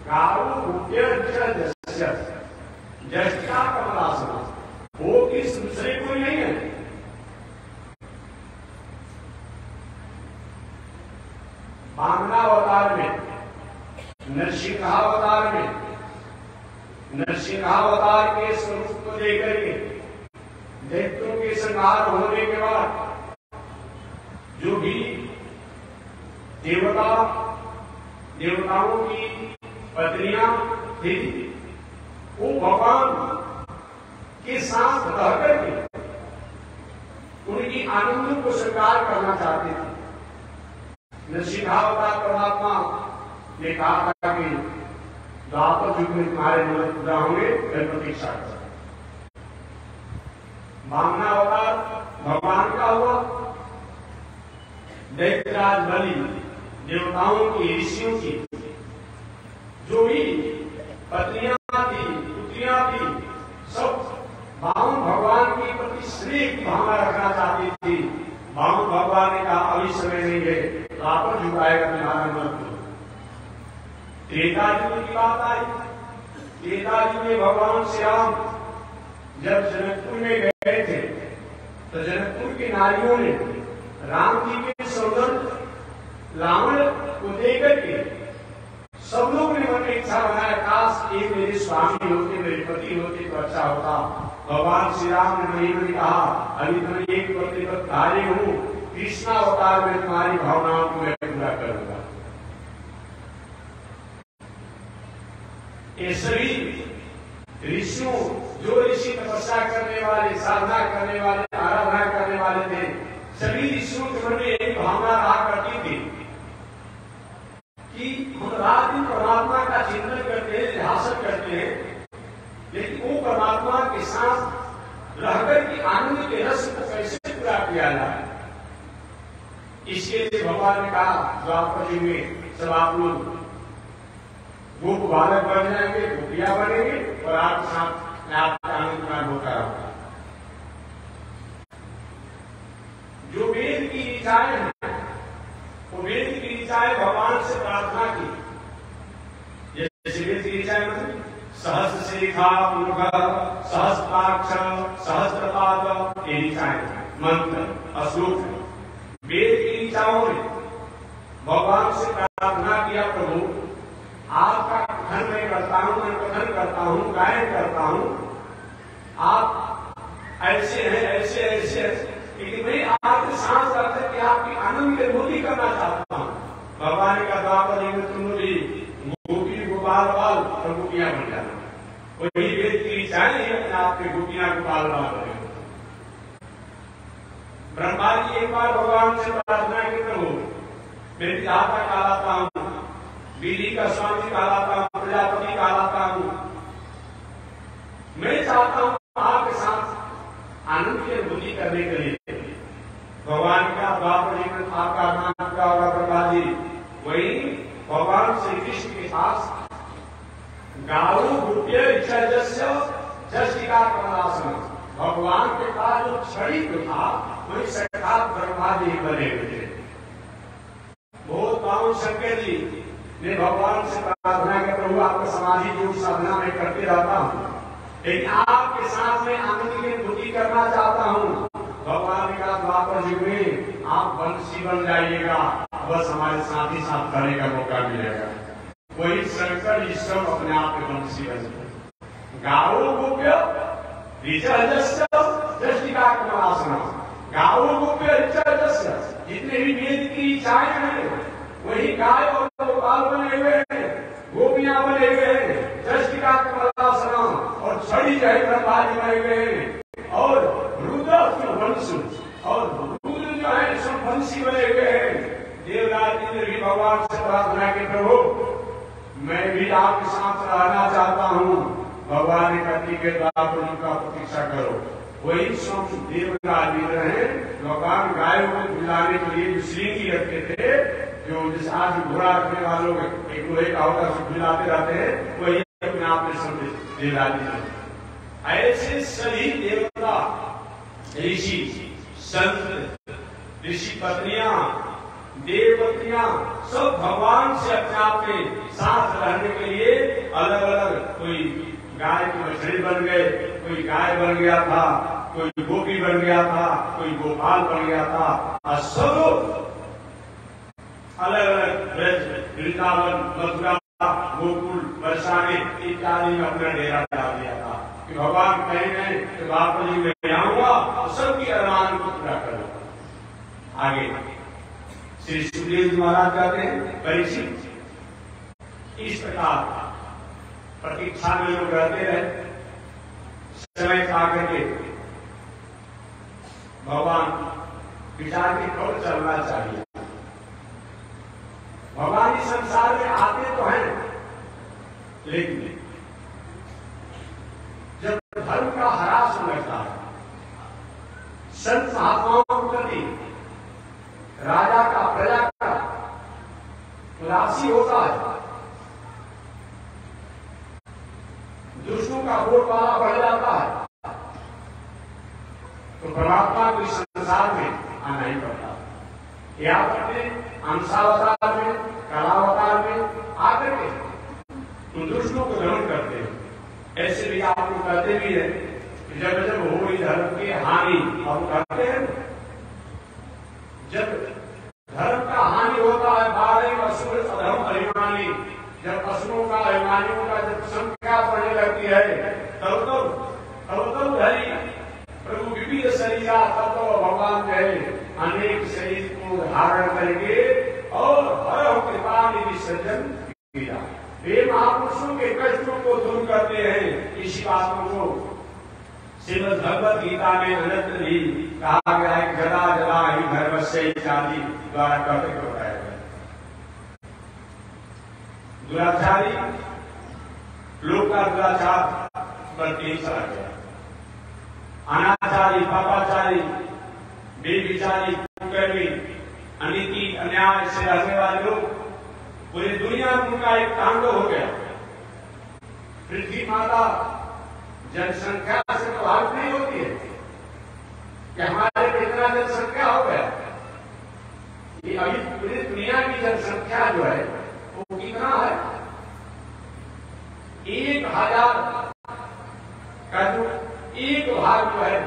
गावो गुप्य जस्य जस्टिका कमलासन, वो कृष्ण दूसरे कोई नहीं है। वामनावतार में, नरसिंहावतार में नरसिंहावतार के स्वरूप को लेकर के दैत्यों के संहार होने के बाद जो भी देवताओं की पत्नियां थी वो भगवान के साथ रह करके उनकी आनंद को स्वीकार करना चाहते थे। नरसिंहावतार परमात्मा ने कहा था कि द्वापर युग में तुम्हारे मन पूरा होंगे, फिर प्रतीक्षा कर। वामनावतार भगवान का हुआ, दैत्यराज बलि देवताओं की ऋषियों की जो भी पत्नियां थी पुत्रियां थी सब वामन भगवान के प्रति स्नेह की भावना रखना चाहती थी। वामन भगवान ने कहा अभी समय नहीं है, द्वापर युग आएगा तुम्हारा मन। त्रेता युग की बात आई। त्रेता युग में भगवान श्री राम जब जनकपुर में गए थे तो जनकपुर की नारियों ने राम जी के सौंदर्य रावण को देकर के सब लोग ने मन में इच्छा बनाया, काश ये मेरे स्वामी होते, मेरे पति होते तो अच्छा होता। भगवान श्री राम ने महीनों ने कहा अभी तो मैं एक पति पर कार्य हूं, कृष्णावतार में तुम्हारी भावनाओं को मैं पूरा करूंगा। ये सभी ऋषियों जो ऋषि तपस्या करने वाले, साधना करने वाले, आराधना करने वाले थे, सभी ऋषियों के मन में एक भावना रहा करती थी कि हम रात दिन परमात्मा का चिंतन करते हैं, ध्यान करते हैं, लेकिन वो परमात्मा के साथ रहकर के आनंद के रस को कैसे पूरा किया जाए। इसके लिए भगवान ने कहा द्वापर युग में सब आप लोग गोप बालक बन जाएंगे, गोपियां बनेंगे और आपके साथ आपका आनंद का होता रहेगा। जो वेद की ऋचाएं हैं वो वेद की ऋचाएं भगवान से प्रार्थना की, जैसे वेद की ऋचाएं मतलब सहस्र शिखा मुख सहस्त्राक्ष सहस्त्रपाद, ये ऋचाएं मंत्र अश्लोक वेद की ऋचाओं ने भगवान से प्रार्थना किया, प्रभु आपका कथन मैं करता हूं, मैं कथन करता हूं, गायन करता हूं, आप ऐसे हैं ऐसे ऐसे, लेकिन मैं आपके साथ करते कि आपकी आनंद की अनुभूति करना चाहता हूं। भगवान का द्वापर युग में तुम भी गोपी गोपाल बाल और गोपियां बन जाना, वही वेद की इच्छा नहीं अपने आपके गोपियां गोपाल बाल बने। ब्रह्मा जी एक बार भगवान से प्रार्थना की, प्रभु मैं विधाता कहलाता हूं, विधि का स्वामी कहलाता हूं, प्रजापति कहलाता हूं, मैं चाहता हूं आपके साथ आनंद की अनुभूति करने के लिए। भगवान का द्वापर युग में आपका नाम क्या होगा ब्रह्मा जी? वही भगवान श्री कृष्ण के पास गाऊ गोप्य जस्य जस्टिका कमलासन, भगवान के पास जो छड़ी था वही साक्षात ब्रह्मा जी बने हुए थे। बहुत पावन शंकर जी ने भगवान से प्रार्थना की, प्रभु आपका समाधि योग साधना में करते रहता हूं, लेकिन आपके साथ में आनंद की अनुभूति करना चाहता हूं। भगवान ने कहा द्वापर युग में आप बंसी बन जाइएगा, बस हमारे साथ ही साथ करने का मौका मिलेगा। वही शंकर ईश्वर अपने आप में बंसी बन गाओ गोप्य दृष्टिका कमलासन, गाओ गोप्य जितने भी वेद की इच्छाएं हैं वही गाय और गोपाल बने हुए हैं, गोपियां बने हुए हैं, दृष्टिका कमलासन और छड़ी जो है ब्रह्मा जी बने हुए हैं, और रुद्र वंश और रुद्र जो है सब वंशी बने हुए हैं। देवराज जी ने भी भगवान से प्रार्थना की, प्रभु मैं भी आपके साथ रहना चाहता हूं। भगवान ने कहा के द्वापर का प्रतीक्षा करो। वही सब देवराज जी रहे, भगवान गायों को बुलाने के लिए जो श्रृंगी रखते थे, जो जिस आज घोड़ा रखने वालों एक लोहे का होता है बुलाते रहते हैं, वही अपने आप में सब देवराज जी। ऐसे सभी देवता ऋषि संत ऋषि पत्नियां देवपत्नियां सब भगवान से अपने आप के साथ रहने के लिए अलग अलग, कोई गाय की बछड़ी बन गए, कोई गाय बन गया था, कोई गोपी बन गया था, कोई गोपाल बन गया था, और सब अलग अलग ब्रज वृंदावन मथुरा गोकुल बरसाने इत्यादि में अपना डेरा डाल दिया था कि भगवान कहीं गए तो बापू जी में आऊंगा तो सबकी अरमान को पूरा करूंगा। आगे श्री सुखदेव जी महाराज कहते हैं परीक्षित इस प्रकार प्रतीक्षा में लोग रहते रहे, समय आकर के भगवान विचार के कब चलना चाहिए। भगवान इस संसार में आते तो हैं, लेकिन जब धर्म का ह्रास लगता है, संत महात्माओं के प्रति राजा का प्रजा का उदासी होता है, दुष्टों का बोलबाला बढ़ जाता है, तो परमात्मा को इस संसार में आना ही पड़ता है। या अपने अंशावतार में, कलावतार में आकर के उन दुष्टों को ग्रहण करते हैं। ऐसे भी आपको कहते भी है कि जब जब हो धर्म की हानि, हम कहते हैं जब धर्म का हानि होता है, बारह असुर अधर्म अभिमानी, जब असुरों का अभिमानियों का जब संख्या बढ़ने लगती है, तब तब धरी प्रभु विविध शरीरा, तब तो भगवान कहे अनेक शरीर को धारण करके और हर कृपा निधि सज्जन किया। वे महापुरुषों के कष्टों को दूर करते हैं। इसी बात को श्रीमद् भगवद गीता में अन्यत्र भी कहा गया है, जरा जरा ही धर्म से इत्यादि द्वारा कहते बताया गया। दुराचारी लोग का दुराचार बढ़ते चला गया। अनाचारी, पापाचारी, बेविचारी, कुकर्मी, अनीति अन्याय से रहने वाले लोग पूरी दुनिया में उनका एक तांडव हो गया। पृथ्वी माता जनसंख्या से प्रभावित नहीं होती है कि हमारे में इतना जनसंख्या हो गया। ये अभी पूरी दुनिया की जनसंख्या जो है वो कितना है? 1000 का जो एक भाग जो है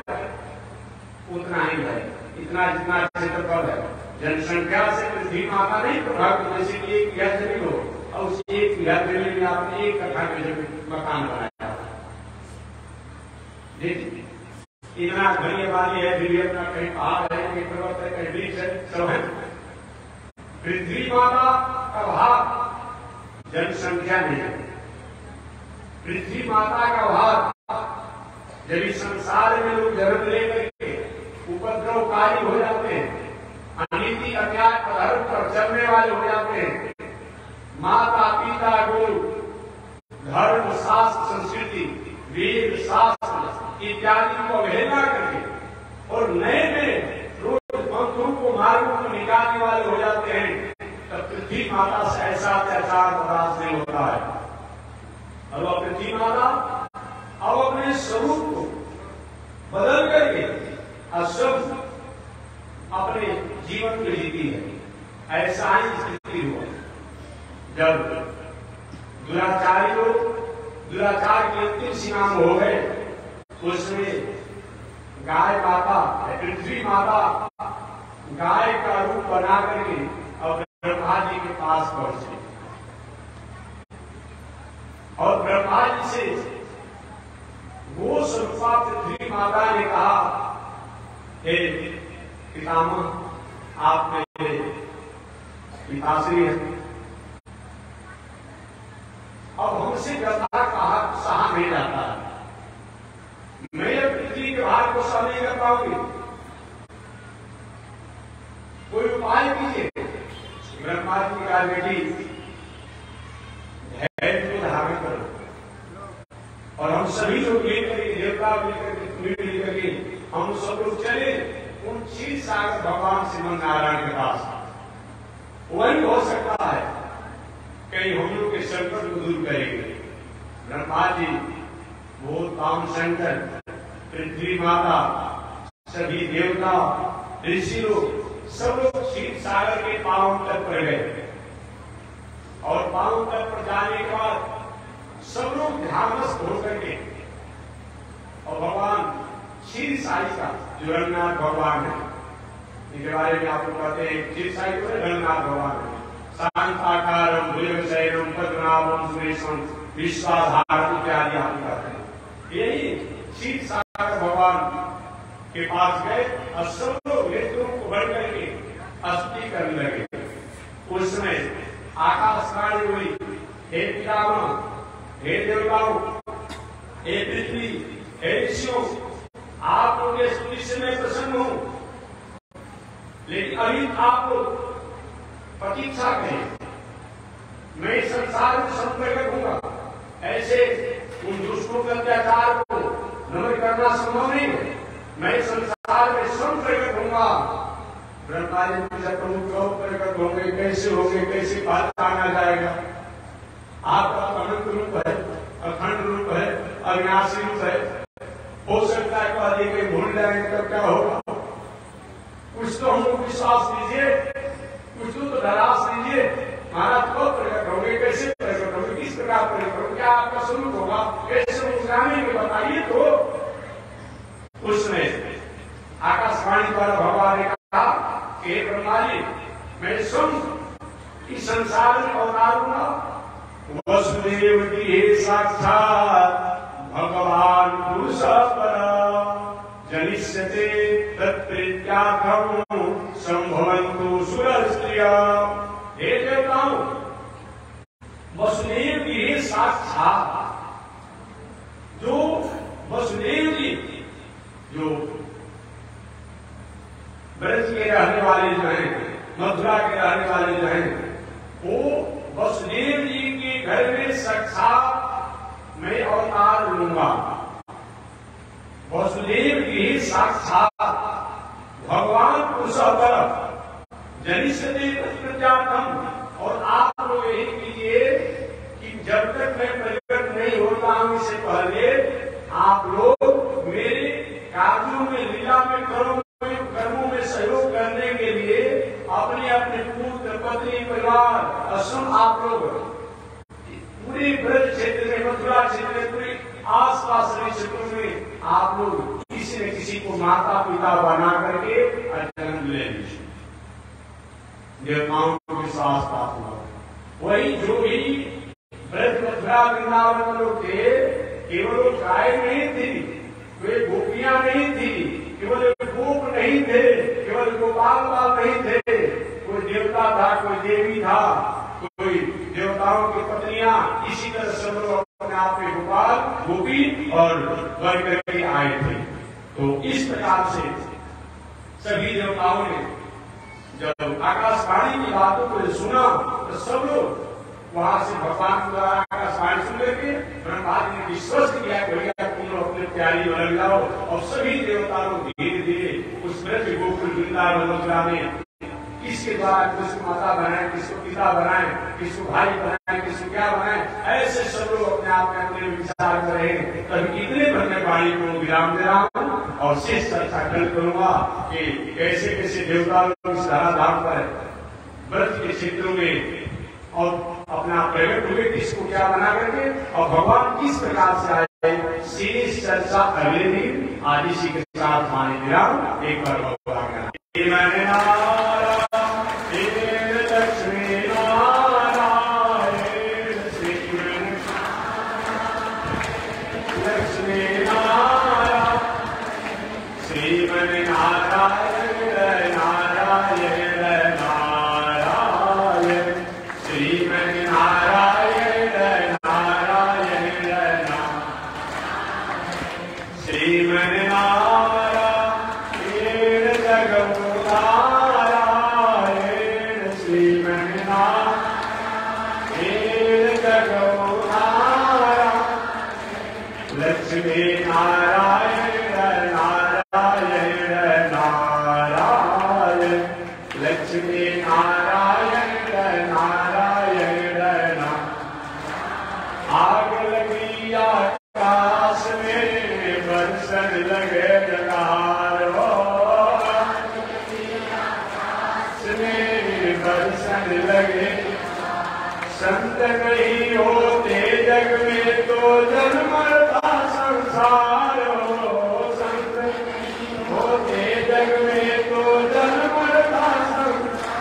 उतना ही है, इतना जितना क्षेत्रफल है। जनसंख्या से पृथ्वी माता नहीं प्रभावित। जैसे कि एक बिघा जमीन हो और उस एक बिघा जमीन में आपने 1 कट्ठा में मकान बनाया, देखिए इतना घनी आबादी है, दिल्ली अपना कहीं पहाड़ है, कहीं पर्वत है, कहीं बीच है, सब है। पृथ्वी माता का भाग जनसंख्या में है। पृथ्वी माता का भाग जब इस संसार में लोग जन्म लेकर के उपद्रवकारी हो जाते हैं, अनीति अन्याय अधर्म पर चलने वाले हो जाते हैं, माता पिता गुरु धर्म शास्त्र संस्कृति वेद शास्त्र इत्यादि को अवहेलना करके और नए नए रोज पंथों को मार्गों को निकालने वाले हो जाते हैं, तब पृथ्वी माता से ऐसा अत्याचार बर्दाश्त नहीं होता है। और वह पृथ्वी माता अब अपने स्वरूप को बदल करके अशुभ अपने जीवन को जीती है। ऐसा ही स्थिति हुआ जब दुराचारी लोग दुराचार की अंतिम सीमा में हो गए। उसमें गाय माता, पृथ्वी माता गाय का रूप बना करके और ब्रह्मा जी के पास पहुंचे और ब्रह्मा जी से वो स्वरूपा पृथ्वी माता ने कहा, हे पितामह आप मेरे पिताश्री हैं, अब हमसे व्यथा कहा सहा नहीं जाता है, मैं पृथ्वी के भार को सह नहीं कर पाऊंगी, कोई उपाय कीजिए। ब्रह्मा जी का बेटी धैर्य को धारण करो और हम सभी लोग लेकर देवता लेकर के हम सब लोग चले उन क्षीर सागर भगवान श्रीमन नारायण के पास। वही हो सकता है कहीं हम लोग के संकट को दूर करेंगे। ब्रह्मा जी, भूत काम शंकर, पृथ्वी माता, सभी देवता, ऋषि लोग सब लोग क्षीर सागर के पावन तट पर गए और पावन तट पर जाने के बाद सब लोग ध्यानस्थ होकर के और भगवान क्षीर साई का जो रंगनाथ भगवान है, इनके बारे में आपको कहते हैं क्षीर साई को रंगनाथ भगवान है। शांताकारम भुजगशयनम पद्मनाभम सुरेशम विश्वाधारण इत्यादि हम करते हैं। यही क्षीर सागर भगवान के पास गए और सब लोग नेत्रों को बढ़ करके स्तुति करने लगे। उस समय आकाशवाणी हुई, हे पितामह, हे देवताओं, हे पृथ्वी, हे ऋषियों, आप लोग के स्तुति से मैं प्रसन्न हूं, लेकिन अभी आप लोग प्रतीक्षा करें, मैं संसार में संप्रकट हूंगा। ऐसे उन दुष्टों के अत्याचार को नमन करना संभव नहीं है। मैं संसार में संप्रकट हूंगा। ब्रह्मा जी पूछा, प्रभु कब प्रकट होंगे, कैसे होंगे, कैसे पहचाना जाएगा? आपका अनंत रूप है, अखंड रूप है, अविनाशी रूप है। हो सकता है कह दिए कि भूल जाएंगे तब क्या होगा? कुछ तो हमको विश्वास दीजिए, कुछ तो धरास दीजिए। महाराज कब प्रकट होंगे, कैसे प्रकट होंगे, किस प्रकार प्रकट होंगे, क्या आपका स्वरूप होगा, कैसे मुस्काने के बताइए। तो उसमें आकाशवाणी द्वारा भगवान ने कहा कि ब्रह्मा जी, मैं स्वयं इस संसार में अवतार हूँ। वसुदेव की साक्षात भगवान पुरुष परा जनिष्यते तत्प्रीत्यार्थम संभवन्तु सुरस्त्रिया। हे देवताओं, वसुदेव की साक्षात जो वसुदेव जी जो ब्रज के रहने वाले जो हैं, मथुरा के रहने वाले जो हैं, वो वसुदेव जी के घर में साक्षात मैं अवतार लूंगा। वसुदेव की साक्षात भगवान पुरुष जनिष्यते तत्प्रत्यार्थम। और आप लोग यही कीजिए कि जब तक मैं प्रकट नहीं होता हूं, इससे पहले आप लोग मेरे कार्यों में, लीला में, कर्मों में सहयोग करने के लिए अपने अपने पुत्र, पत्नी, परिवार असम आप लोग पूरे ब्रज क्षेत्र में, मथुरा क्षेत्र में, पूरे आसपास के क्षेत्रों में आप लोग किसी न किसी को माता पिता बना करके जन्म ले लीजिए। देवताओं को विश्वास प्राप्त हुआ। वही जो भी ब्रज, मथुरा, वृंदावन लोग थे, केवल गाय नहीं थी, वे गोपियां नहीं थी, केवल गोप नहीं थे, केवल गोपाल बाल नहीं थे, कोई देवता था, कोई देवी था, कोई देवताओं की पत्नियां। इसी तरह सब लोग अपने आप में गोपाल, गोपी और वर करके आए थे। तो इस प्रकार से सभी देवताओं ने जब आकाशवाणी की बातों को सुना तो सब लोग वहां से भगवान द्वारा आकाशवाणी सुन करके ब्रह्मा जी ने विश्वस्त किया कि भैया तुम लोग अपने प्यारी बन जाओ। और सभी देवता लोग धीरे धीरे उस ब्रज गोकुल वृंदावन मथुरा में किसके द्वारा किसको माता बनाए, किसको पिता बनाए, किसको भाई बनाए, किसको क्या बनाए, ऐसे सब लोग अपने आप में अपने विचार कर रहे हैं। तभी इतने भरने वाणी को विराम दे रहा हूं और शेष चर्चा कल करूंगा कि कैसे कैसे देवता लोग इस धराधाम पर व्रत के क्षेत्रों में और अपना प्रकट हुए, किसको क्या बना करके और भगवान किस प्रकार से आए। शेष चर्चा अगले दिन आदि इसी के साथ माने विराम। एक बार भगवान का संत नहीं होते जग में तो जन्म था संसार हो। संत होते जग में तो जन्म था संसार।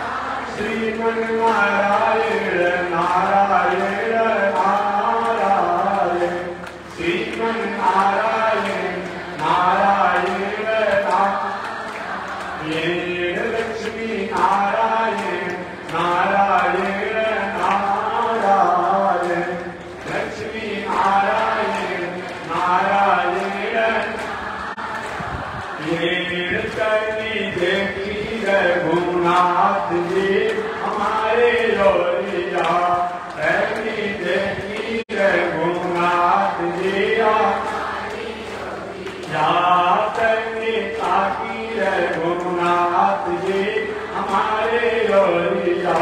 श्रीमन नारायण नारायण नारायण। जी हमारे लोरिया तैनी देखी रघुनाथ जी या तैनी ताकी रघुनाथ जी हमारे लोरिया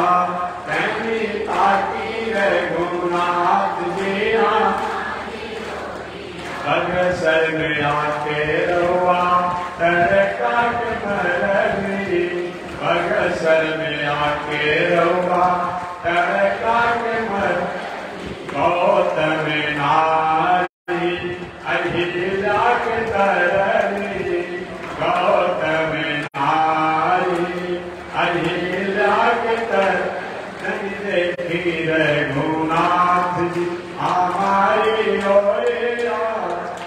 तैनी ताकी रघुनाथ जी बगसर में आके रवा तरका के मरनी बगसर में आके रवा तरका के मर गौतम नारी अहिल्या के तरनी गौतम नारी अहिल्या के तरनी देखी रघुनाथ जी हमारी ओरिया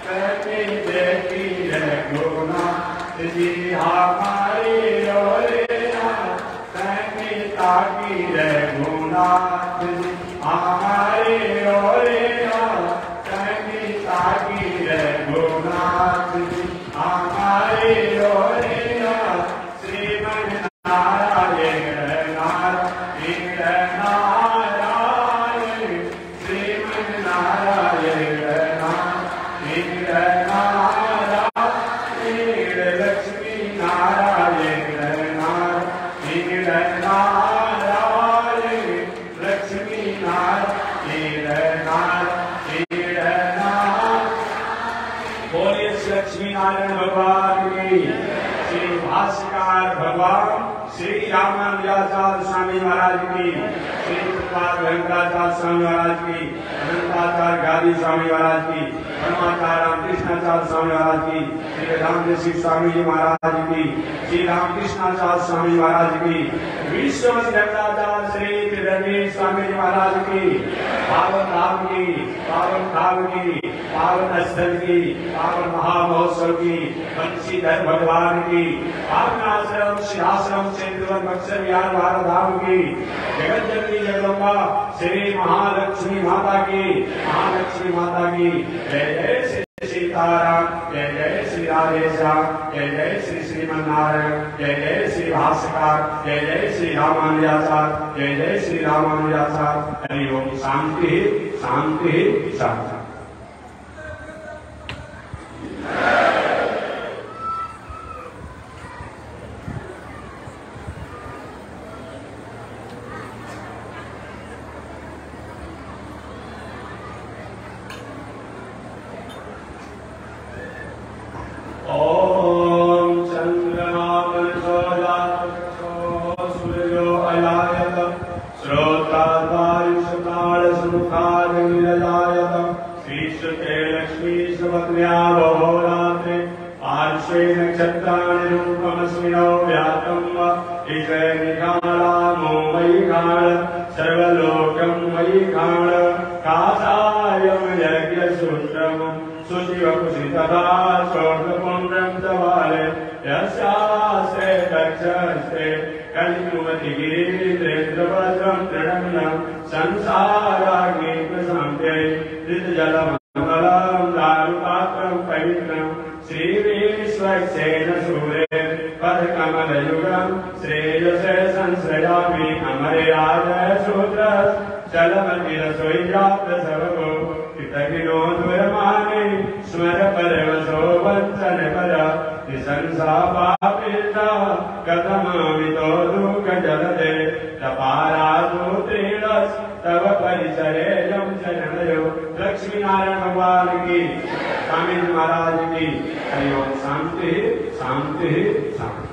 देखी रघुनाथ जी हमारी ओरिया ताकी रघुनाथ जी हमारी ओरिया ताकी रघुनाथ जी हमारी ओरिया श्रीमन नारायण नारायण नारायण श्रीमन नारायण लक्ष्मी नारायण नारायण लक्ष्मी नारायण बोलिए लक्ष्मी नारायण भगवान की। श्री भाष्यकार भगवान श्री रामानुजाचार्य स्वामी महाराज की, श्री कृपाल वेंकटाचार्य स्वामी महाराज की, अनंताचार्य गादी स्वामी महाराज की, परमाचार्य रामकृष्णाचार्य स्वामी महाराज की, श्री रामदेव स्वामी जी महाराज की, श्री रामकृष्णाचार्य स्वामी महाराज की, विश्वचंद्राचार्य श्री त्रिवेणी स्वामी जी महाराज की, पावन धाम की, पावन धाम की, पावन स्थल की, पावन महामहोत्सव की, बंशीधर भगवान की, पावन आश्रम श्री आश्रम सेतुवन बक्सर विहार भारत धाम की, जगत जननी जगदम्बा श्री महालक्ष्मी माता की, महालक्ष्मी माता की। जय जय श्री सीताराम, जय जय श्री राधेश्याम, जय जय श्री श्रीमन्नारायण, जय जय श्री भाष्यकार, जय जय श्री रामानुजाचार्य, जय जय श्री रामानुजाचार्य। हरि ओम। शांति शांति शांति। लक्ष्मी नारायण भगवान की, स्वामी महाराज की। हरि ओम। शांति शांति शांति।